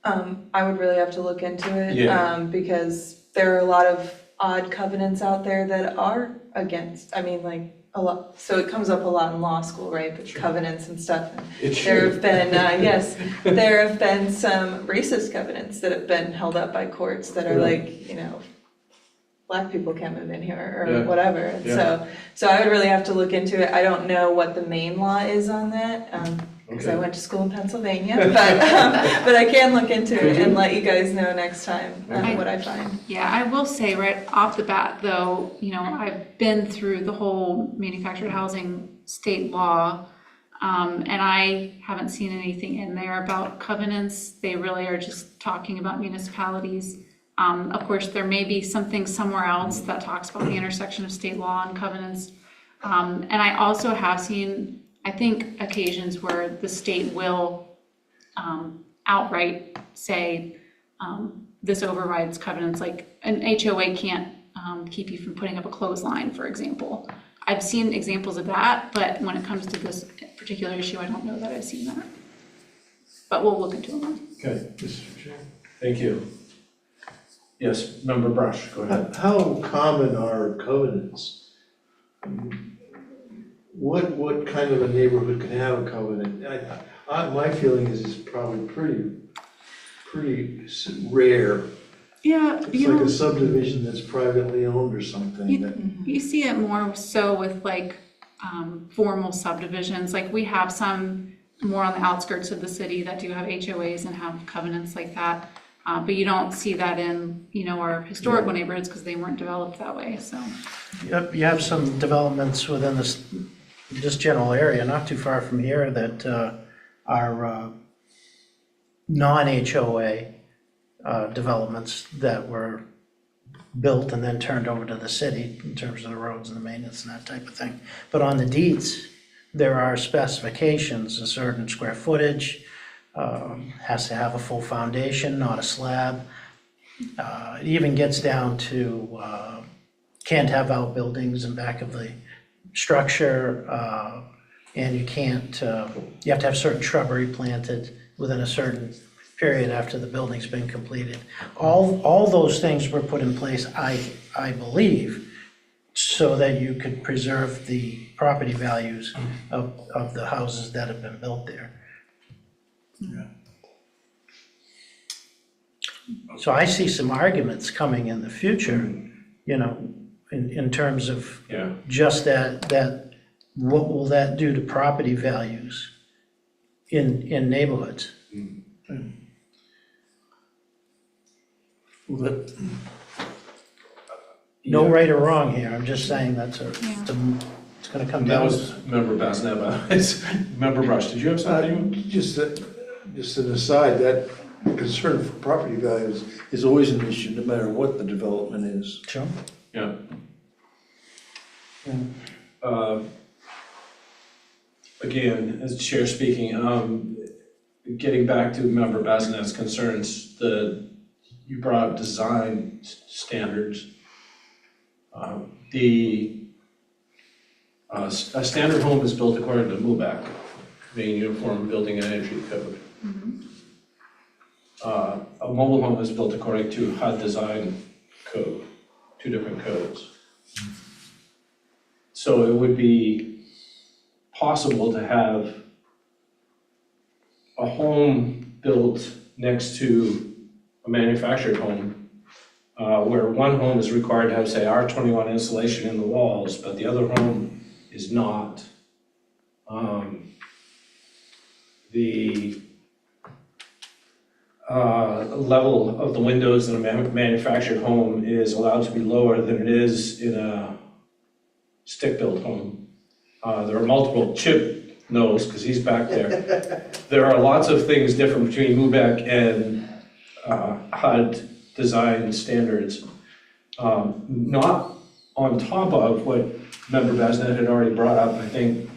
I would really have to look into it, Yeah. because there are a lot of odd covenants out there that are against, I mean, like, a lot, so it comes up a lot in law school, right, with covenants and stuff. And It there have been, yes, there have been some racist covenants that have been held up by courts that are like, black people can't move in here or Yeah. whatever. And so I would really have to look into it. I don't know what the main law is on that, because I went to school in Pennsylvania, but I can look into it and let you guys know next time what I find. Yeah, I will say right off the bat, though, I've been through the whole manufactured housing state law, and I haven't seen anything in there about covenants. They really are just talking about municipalities. Of course, there may be something somewhere else that talks about the intersection of state law and covenants. And I also have seen, I think, occasions where the state will outright say, this overrides covenants, like an HOA can't keep you from putting up a clothesline, for example. I've seen examples of that, but when it comes to this particular issue, I don't know that I've seen that. But we'll look into it. Okay, Mr. Chair. Thank you. Yes, Member Brush, go ahead. How common are covenants? What kind of a neighborhood can have a covenant? My feeling is it's probably pretty rare. Yeah, It's like a subdivision that's privately owned or something. You see it more so with like formal subdivisions, like we have some more on the outskirts of the city that do have HOAs and have covenants like that. But you don't see that in, our historical neighborhoods because they weren't developed that way, so. Yep, you have some developments within this general area, not too far from here, that are non-HOA developments that were built and then turned over to the city in terms of the roads and the maintenance and that type of thing. But on the deeds, there are specifications, a certain square footage, has to have a full foundation, not a slab. It even gets down to can't have outbuildings in back of the structure, and you can't, you have to have certain shrubbery planted within a certain period after the building's been completed. All those things were put in place, I believe, so that you could preserve the property values of the houses that have been built there. So I see some arguments coming in the future, in terms of just that, what will that do to property values in neighborhoods? No right or wrong here, I'm just saying it's gonna come That down. was Member Basneva. It's Member Brush, did you have something? Just an aside, that concern for property values is always an issue, no matter what the development is. Sure. Yeah. Again, as Chair speaking, getting back to Member Basnev's concerns, you brought up design standards. A standard home is built according to MUBAC, Maine Uniform Building and Energy Code. A mobile home is built according to HUD Design Code, two different codes. So it would be possible to have a home built next to a manufactured home, where one home is required to have, say, R21 insulation in the walls, but the other home is not. The level of the windows in a manufactured home is allowed to be lower than it is in a stick-built home. There are multiple, Chip knows, because he's back there. There are lots of things different between MUBAC and HUD design standards. Not on top of what Member Basnet had already brought up, I think,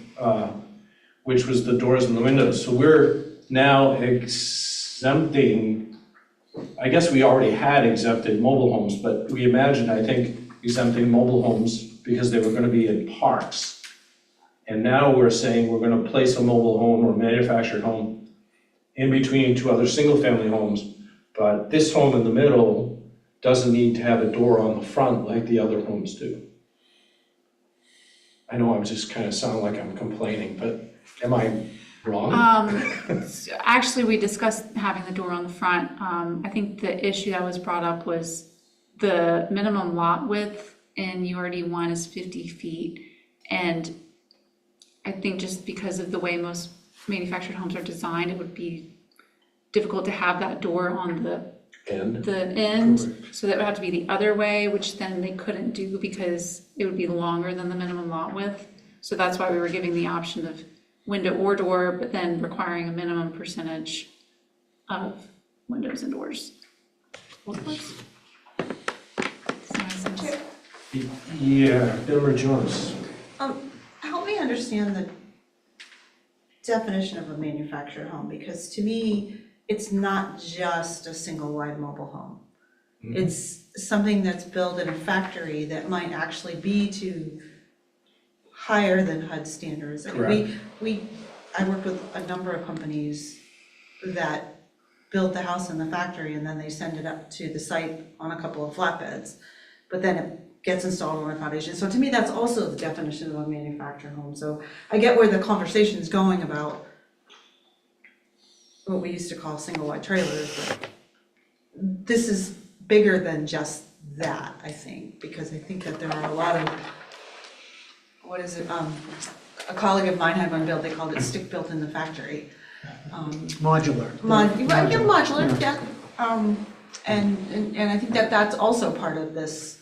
which was the doors and the windows. So we're now exempting, I guess we already had exempted mobile homes, but we imagined, I think, exempting mobile homes because they were going to be in parks. And now we're saying we're going to place a mobile home or manufactured home in between two other single-family homes, but this home in the middle doesn't need to have a door on the front like the other homes do. I know I'm just kind of sounding like I'm complaining, but am I wrong? Actually, we discussed having the door on the front. I think the issue that was brought up was the minimum lot width in URD 1 is 50 feet. And I think just because of the way most manufactured homes are designed, it would be difficult to have that door on the And end. Correct. So that would have to be the other way, which then they couldn't do because it would be longer than the minimum lot width. So that's why we were giving the option of window or door, but then requiring a minimum percentage of windows and doors. Both ways. Does that make sense? yeah, Deborah Jones. Help me understand the definition of a manufactured home, because to me, it's not just a single wide mobile home. It's something that's built in a factory that might actually be to higher than HUD standards. I mean, I worked with a number of companies that built the house in the factory and then they send it up to the site on a couple of flatbeds, but then it gets installed on a foundation. So to me, that's also the definition of a manufactured home. So I get where the conversation's going about what we used to call single wide trailers, but this is bigger than just that, I think, because I think that there are a lot of, what is it, a colleague of mine had one built, they called it stick built in the factory. Modular. Modular, yeah. And I think that that's also part of this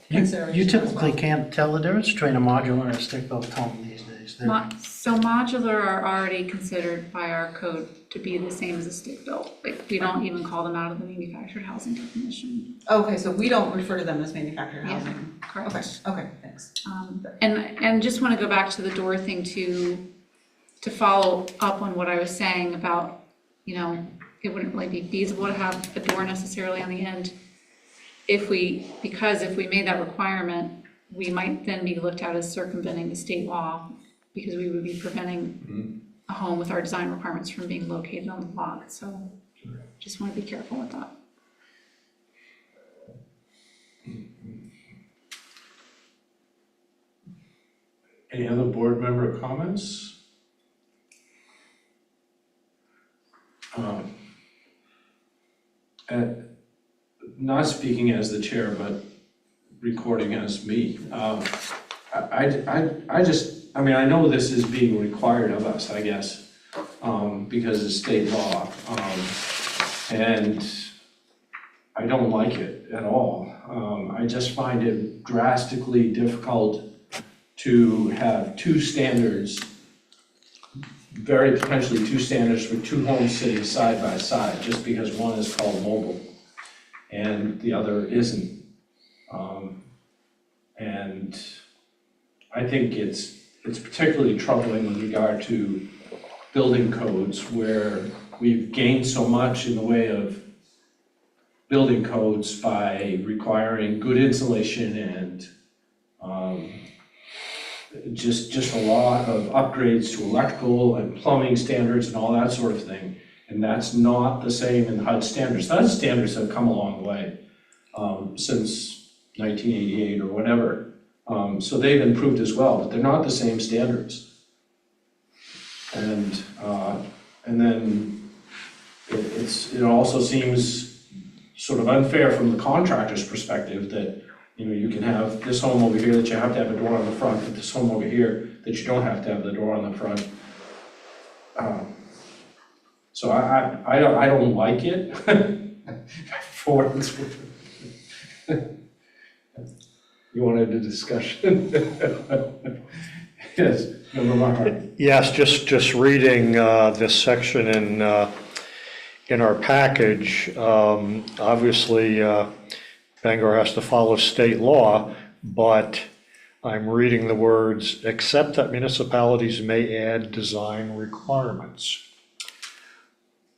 consideration You as typically well. can't tell the difference between a modular and a stick-built home these days. So modular are already considered by our code to be the same as a stick-built. Like, we don't even call them out of the manufactured housing definition. Okay, so we don't refer to them as manufactured Yeah, housing? correct. Okay, thanks. And just want to go back to the door thing to follow up on what I was saying about, you know, it wouldn't really be feasible to have a door necessarily on the end. Because if we made that requirement, we might then be looked at as circumventing the state law because we would be preventing a home with our design requirements from being located on the lot. So just want to be careful with that. Any other board member comments? Not speaking as the chair, but recording as me. I mean, I know this is being required of us, I guess, because of state law. And I don't like it at all. I just find it drastically difficult to have two standards, very potentially two standards for two homes sitting side by side, just because one is called mobile and the other isn't. And I think it's particularly troubling with regard to building codes where we've gained so much in the way of building codes by requiring good insulation and just a lot of upgrades to electrical and plumbing standards and all that sort of thing. And that's not the same in HUD standards. HUD standards have come a long way since 1988 or whatever. So they've improved as well, but they're not the same standards. And then it also seems sort of unfair from the contractor's perspective that, you know, you can have this home over here that you have to have a door on the front, but this home over here that you don't have to have the door on the front. So I don't like it for what it's worth. You wanted a discussion? Yes, Member Markart. Yes, just reading this section in our package, obviously Bangor has to follow state law, but I'm reading the words, except that municipalities may add design requirements.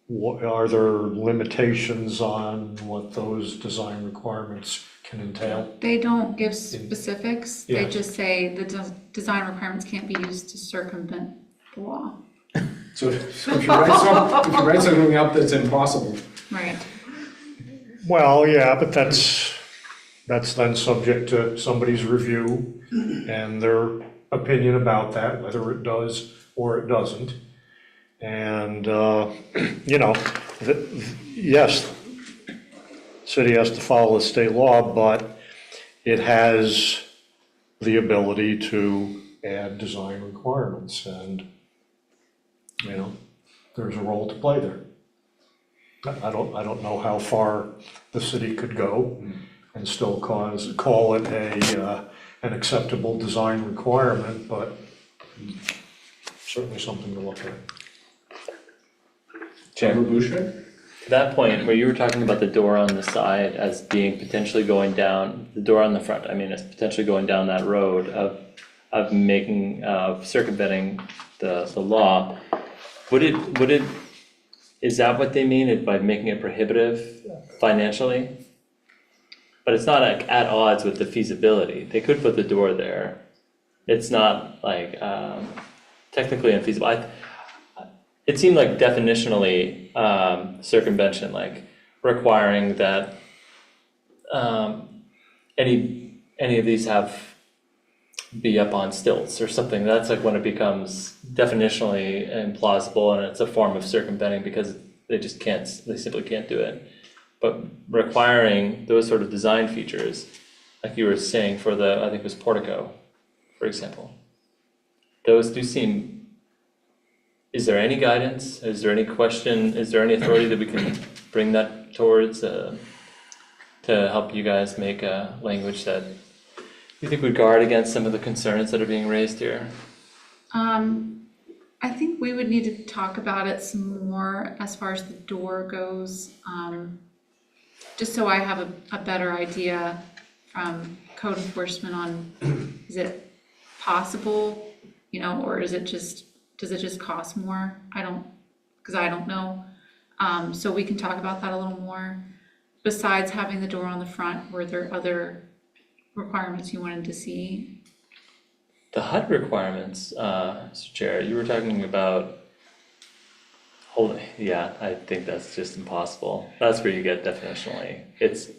Are there limitations on what those design requirements can entail? They don't give specifics. Yeah. They just say the design requirements can't be used to circumvent the law. So if you write something up that's impossible. Right. Well, yeah, but that's, That's then subject to somebody's review and their opinion about that, whether it does or it doesn't. And, you know, yes, city has to follow the state law, but it has the ability to add design requirements, and, you know, there's a role to play there. I don't know how far the city could go and still call it an acceptable design requirement, but certainly something to look at. Member Boucher? To that point, where you were talking about the door on the side as being potentially going down, the door on the front, I mean, it's potentially going down that road of making, circumventing the law. Would it, is that what they mean by making it prohibitive financially? But it's not like at odds with the feasibility. They could put the door there. It's not like, technically unfeasible. It seemed like definitionally circumvention, like requiring that any of these be up on stilts or something. That's like when it becomes definitionally implausible, and it's a form of circumventing because they simply can't do it. But requiring those sort of design features, like you were saying for I think it was portico, for example, those do seem. Is there any guidance? Is there any question? Is there any authority that we can bring that towards to help you guys make a language that you think would guard against some of the concerns that are being raised here? I think we would need to talk about it some more as far as the door goes, just so I have a better idea from code enforcement on, is it possible, or does it just cost more? Because I don't know. So we can talk about that a little more. Besides having the door on the front, were there other requirements you wanted to see? The HUD requirements, Mr. Chair, you were talking about yeah, I think that's just impossible. That's where you get definitionally. It's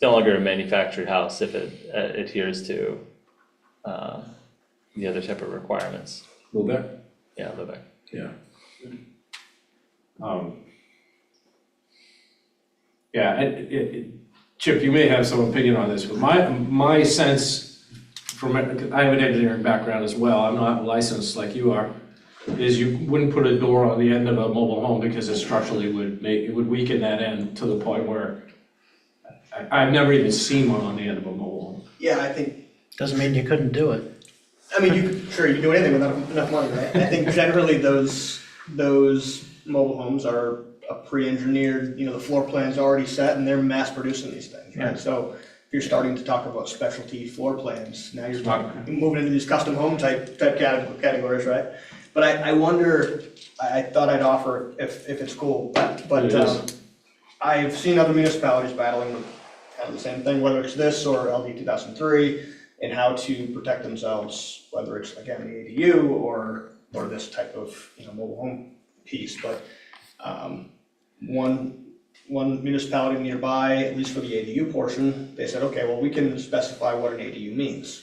no longer a manufactured house if it adheres to the other type of requirements. Lubeck? Yeah, Lubeck. Yeah. Chip, you may have some opinion on this, but my sense from, I have an engineering background as well, I'm not licensed like you are, is you wouldn't put a door on the end of a mobile home because it structurally would weaken that end to the point where I've never even seen one on the end of a mobile home. Yeah, I think, Doesn't mean you couldn't do it. I mean, you can do anything without enough money, right? I think generally those mobile homes are a pre-engineered, the floor plan's already set and they're mass producing these things, right? Yeah. So if you're starting to talk about specialty floor plans, now you're moving into these custom home type categories, right? But I wonder, I thought I'd offer if it's cool, but I've seen other municipalities battling with kind of the same thing, whether it's this or LD 2003, and how to protect themselves, whether it's again the ADU or this type of mobile home piece. But one municipality nearby, at least for the ADU portion, they said, okay, well, we can specify what an ADU means.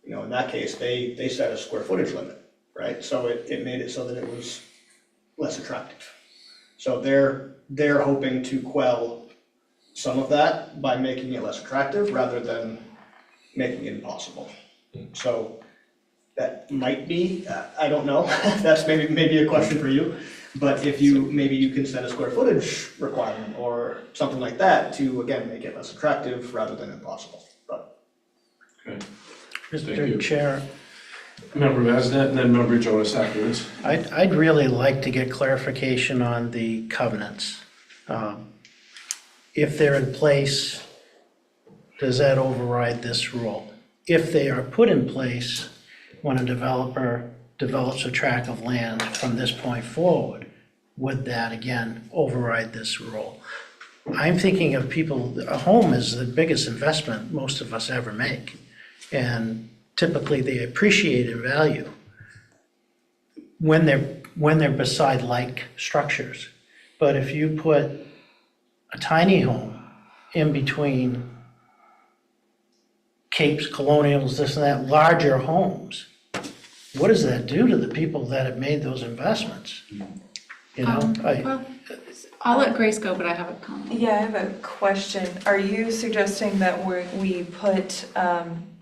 In that case, they set a square footage limit, right? So it made it so that it was less attractive. So they're hoping to quell some of that by making it less attractive rather than making it impossible. So that might be, I don't know, that's maybe a question for you, but if maybe you can set a square footage requirement or something like that to, again, make it less attractive rather than impossible, but. Okay. Thank you. Mr. Chair, Member Masnet and then Member Jonas afterwards. I'd really like to get clarification on the covenants. If they're in place, does that override this rule? If they are put in place when a developer develops a tract of land from this point forward, would that again override this rule? I'm thinking of people, a home is the biggest investment most of us ever make. And typically they appreciate in value when they're beside like structures. But if you put a tiny home in between capes, colonials, this and that, larger homes. What does that do to the people that have made those investments? You know, Well, I'll let Grace go, but I have a comment. Yeah, I have a question. Are you suggesting that we put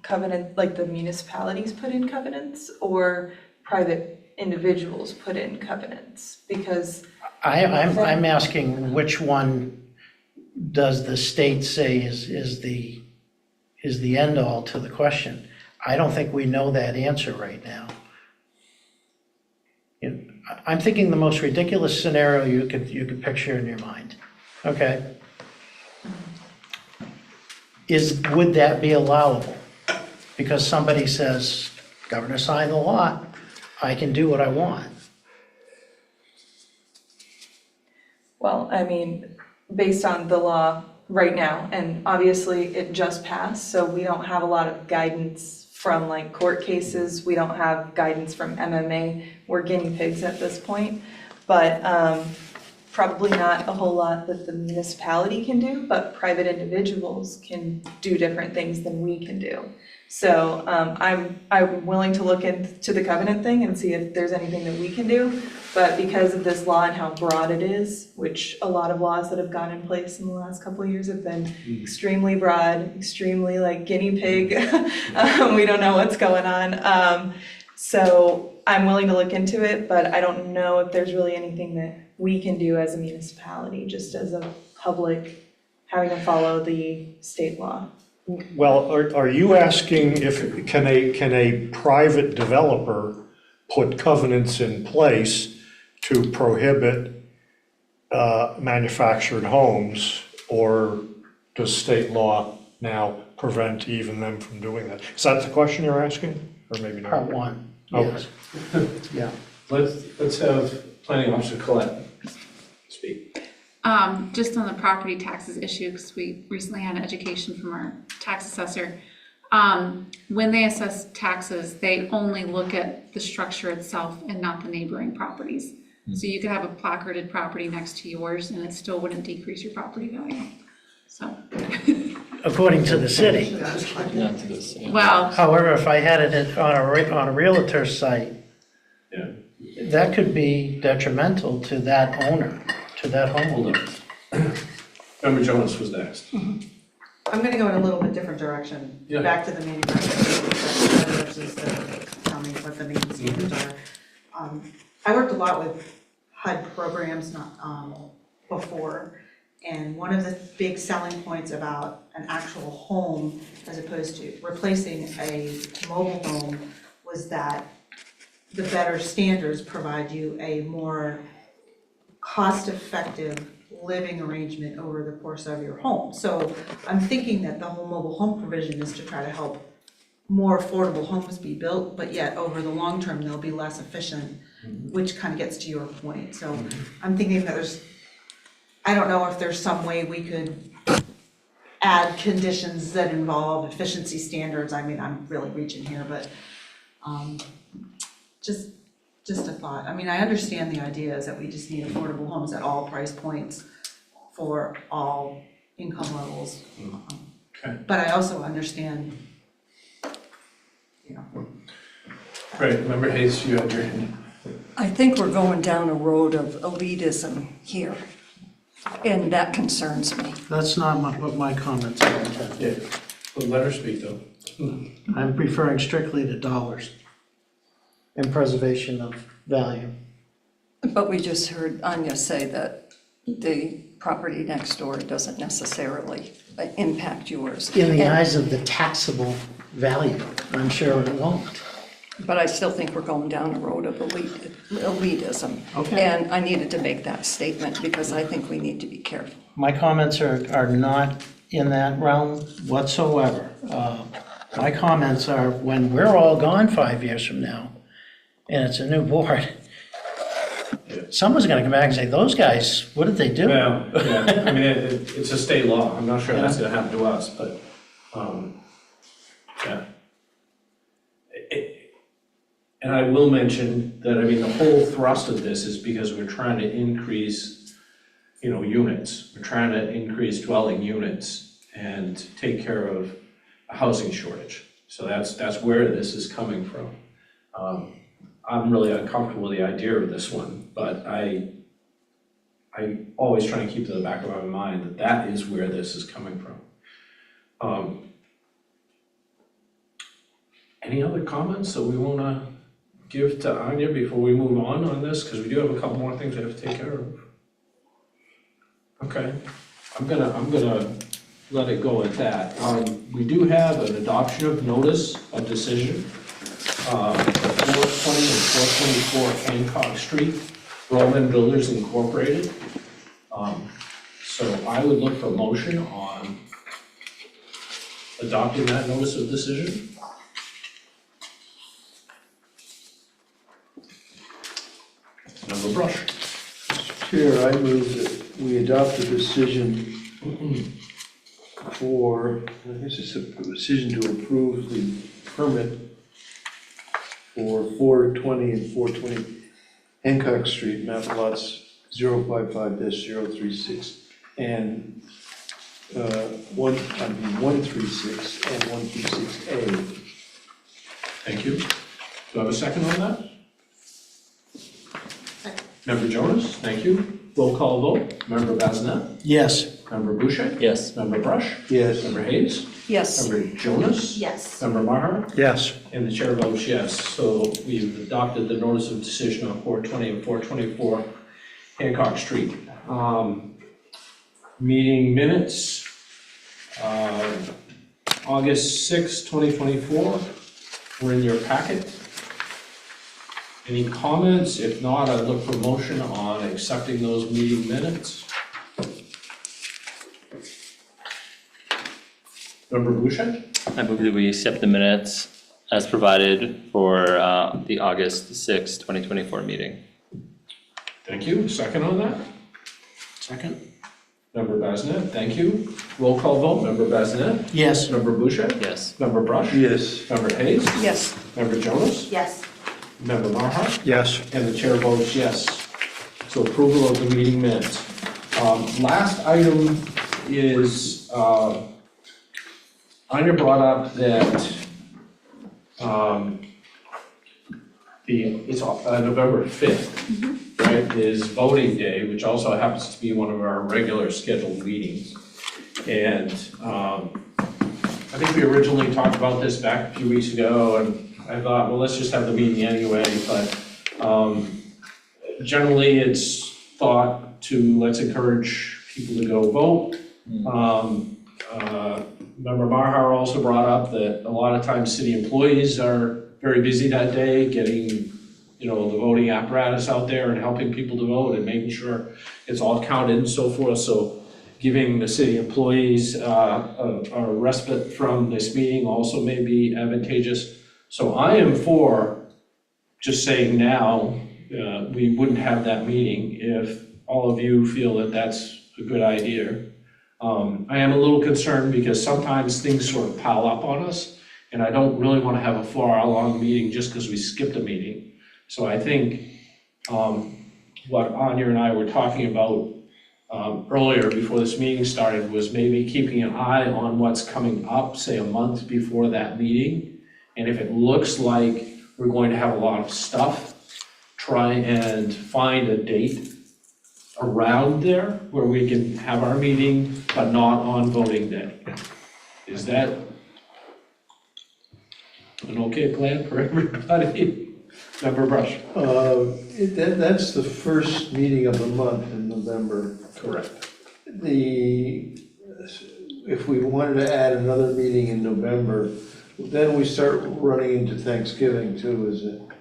covenant, like the municipalities put in covenants, or private individuals put in covenants? Because I'm asking which one does the state say is the end all to the question? I don't think we know that answer right now. You know, I'm thinking the most ridiculous scenario you could picture in your mind, okay? Would that be allowable? Because somebody says, governor signed the law, I can do what I want. well, I mean, based on the law right now, and obviously it just passed, so we don't have a lot of guidance from like court cases, we don't have guidance from MMA, we're guinea pigs at this point. But probably not a whole lot that the municipality can do, but private individuals can do different things than we can do. So I'm willing to look into the covenant thing and see if there's anything that we can do. But because of this law and how broad it is, which a lot of laws that have gone in place in the last couple of years have been extremely broad, extremely like guinea pig. We don't know what's going on. So I'm willing to look into it, but I don't know if there's really anything that we can do as a municipality, just as a public, having to follow the state law. Well, are you asking if, can a private developer put covenants in place to prohibit manufactured homes, or does state law now prevent even them from doing that? Is that the question you're asking, or maybe not? Part one, Okay. yes. Yeah. Let's have Planning Officer Colette speak. Just on the property taxes issue, because we recently had an education from our tax assessor. When they assess taxes, they only look at the structure itself and not the neighboring properties. So you could have a placarded property next to yours and it still wouldn't decrease your property value, so. According to the city. Not to this, yeah. Well, However, if I had it on a realtor's site, Yeah. that could be detrimental to that owner, to that homeowner. Member Jonas was next. I'm gonna go in a little bit different direction, Yeah. back to the manufacturing versus tell me what the main standards are. I worked a lot with HUD programs before, and one of the big selling points about an actual home as opposed to replacing a mobile home was that the better standards provide you a more cost-effective living arrangement over the course of your home. So I'm thinking that the whole mobile home provision is to try to help more affordable homes be built, but yet over the long term, they'll be less efficient, which kind of gets to your point. So I'm thinking that I don't know if there's some way we could add conditions that involve efficiency standards. I mean, I'm really reaching here, but just a thought. I mean, I understand the idea is that we just need affordable homes at all price points for all income levels. Okay. But I also understand, Right, Member Hayes, you had your hand. I think we're going down a road of elitism here, and that concerns me. That's not what my comments are intended. Yeah, well, let her speak though. I'm referring strictly to dollars and preservation of value. But we just heard Anya say that the property next door doesn't necessarily impact yours. In the And- eyes of the taxable value, I'm sure it won't. But I still think we're going down a road of elitism. Okay. And I needed to make that statement because I think we need to be careful. My comments are not in that realm whatsoever. My comments are when we're all gone 5 years from now, and it's a new board, someone's gonna come back and say, those guys, what did they do? Well, yeah, I mean, it's a state law. I'm not sure that's gonna happen to us, but, yeah. And I will mention that, I mean, the whole thrust of this is because we're trying to increase, units. We're trying to increase dwelling units and take care of, a housing shortage. So that's where this is coming from. I'm really uncomfortable with the idea of this one, but I always try and keep to the back of my mind that that is where this is coming from. Any other comments that we want to give to Anya before we move on this? Because we do have a couple more things we have to take care of. Okay, I'm gonna let it go at that. We do have an adoption of notice of decision, 420 and 424 Hancock Street, Roman Builders Incorporated. So I would look for motion on adopting that notice of decision. Member Brush. Chair, I move that we adopt a decision for, I guess it's a decision to approve the permit for 420 and 420 Hancock Street, map lots 055-036 and 136 and 136A. Thank you. Do I have a second on that? Member Jonas, thank you. Roll call vote. Member Bazinet? Yes. Member Boucher? Yes. Member Brush? Yes. Member Hayes? Yes. Member Jonas? Yes. Member Maher? Yes. And the chair votes yes. So we've adopted the notice of decision on 420 and 424 Hancock Street. Meeting minutes, August 6, 2024, were in your packet. Any comments? If not, I'd look for motion on accepting those meeting minutes. Member Boucher? I move that we accept the minutes as provided for the August 6, 2024 meeting. Thank you. Second on that? Second? Member Bazinet, thank you. Roll call vote. Member Bazinet? Yes. Member Boucher? Yes. Member Brush? Yes. Member Hayes? Yes. Member Jonas? Yes. Member Maher? Yes. And the chair votes yes. So approval of the meeting minutes. Last item is, Anya brought up that it's November 5th, right, is voting day, which also happens to be one of our regular scheduled meetings. And I think we originally talked about this back a few weeks ago, and I thought, well, let's just have the meeting anyway, but generally it's thought to, let's encourage people to go vote. Member Maher also brought up that a lot of times city employees are very busy that day, getting, the voting apparatus out there and helping people to vote and making sure it's all counted and so forth. So giving the city employees a respite from this meeting also may be advantageous. So I am for just saying now, we wouldn't have that meeting if all of you feel that that's a good idea. I am a little concerned because sometimes things sort of pile up on us, and I don't really want to have a 4-hour-long meeting just because we skipped a meeting. So I think what Anya and I were talking about earlier before this meeting started was maybe keeping an eye on what's coming up, say a month before that meeting. And if it looks like we're going to have a lot of stuff, try and find a date around there where we can have our meeting, but not on voting day. Is that an okay plan for everybody? Member Brush? That's the first meeting of the month in November. Correct. If we wanted to add another meeting in November, then we start running into Thanksgiving too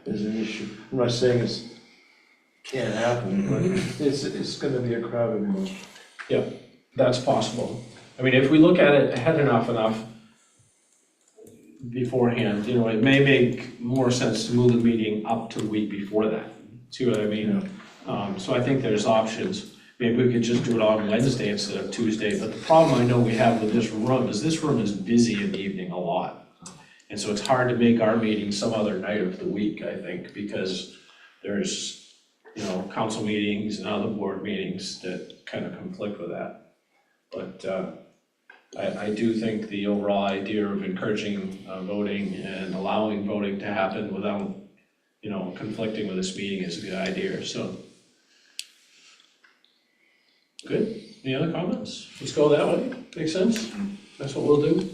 as an issue. I'm not saying it can't happen, but it's gonna be a crowded month. Yeah, that's possible. I mean, if we look at it ahead enough beforehand, it may make more sense to move the meeting up to the week before that. See what I mean? So I think there's options. Maybe we could just do it on Wednesday instead of Tuesday, but the problem I know we have with this room is busy in the evening a lot. And so it's hard to make our meeting some other night of the week, I think, because there's, council meetings and other board meetings that kind of conflict with that. But I do think the overall idea of encouraging voting and allowing voting to happen without, conflicting with this meeting is a good idea, so. Good, any other comments? Let's go that way, makes sense? That's what we'll do.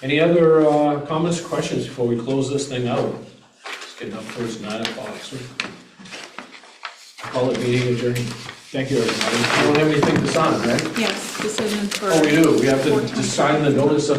Any other comments, questions before we close this thing out? It's getting up towards 9 o'clock, so. Call it meeting adjourned. Thank you, everybody. We don't have anything to sign, right? Yes, decision for. Oh, we do, we have to 4:20. sign the notice of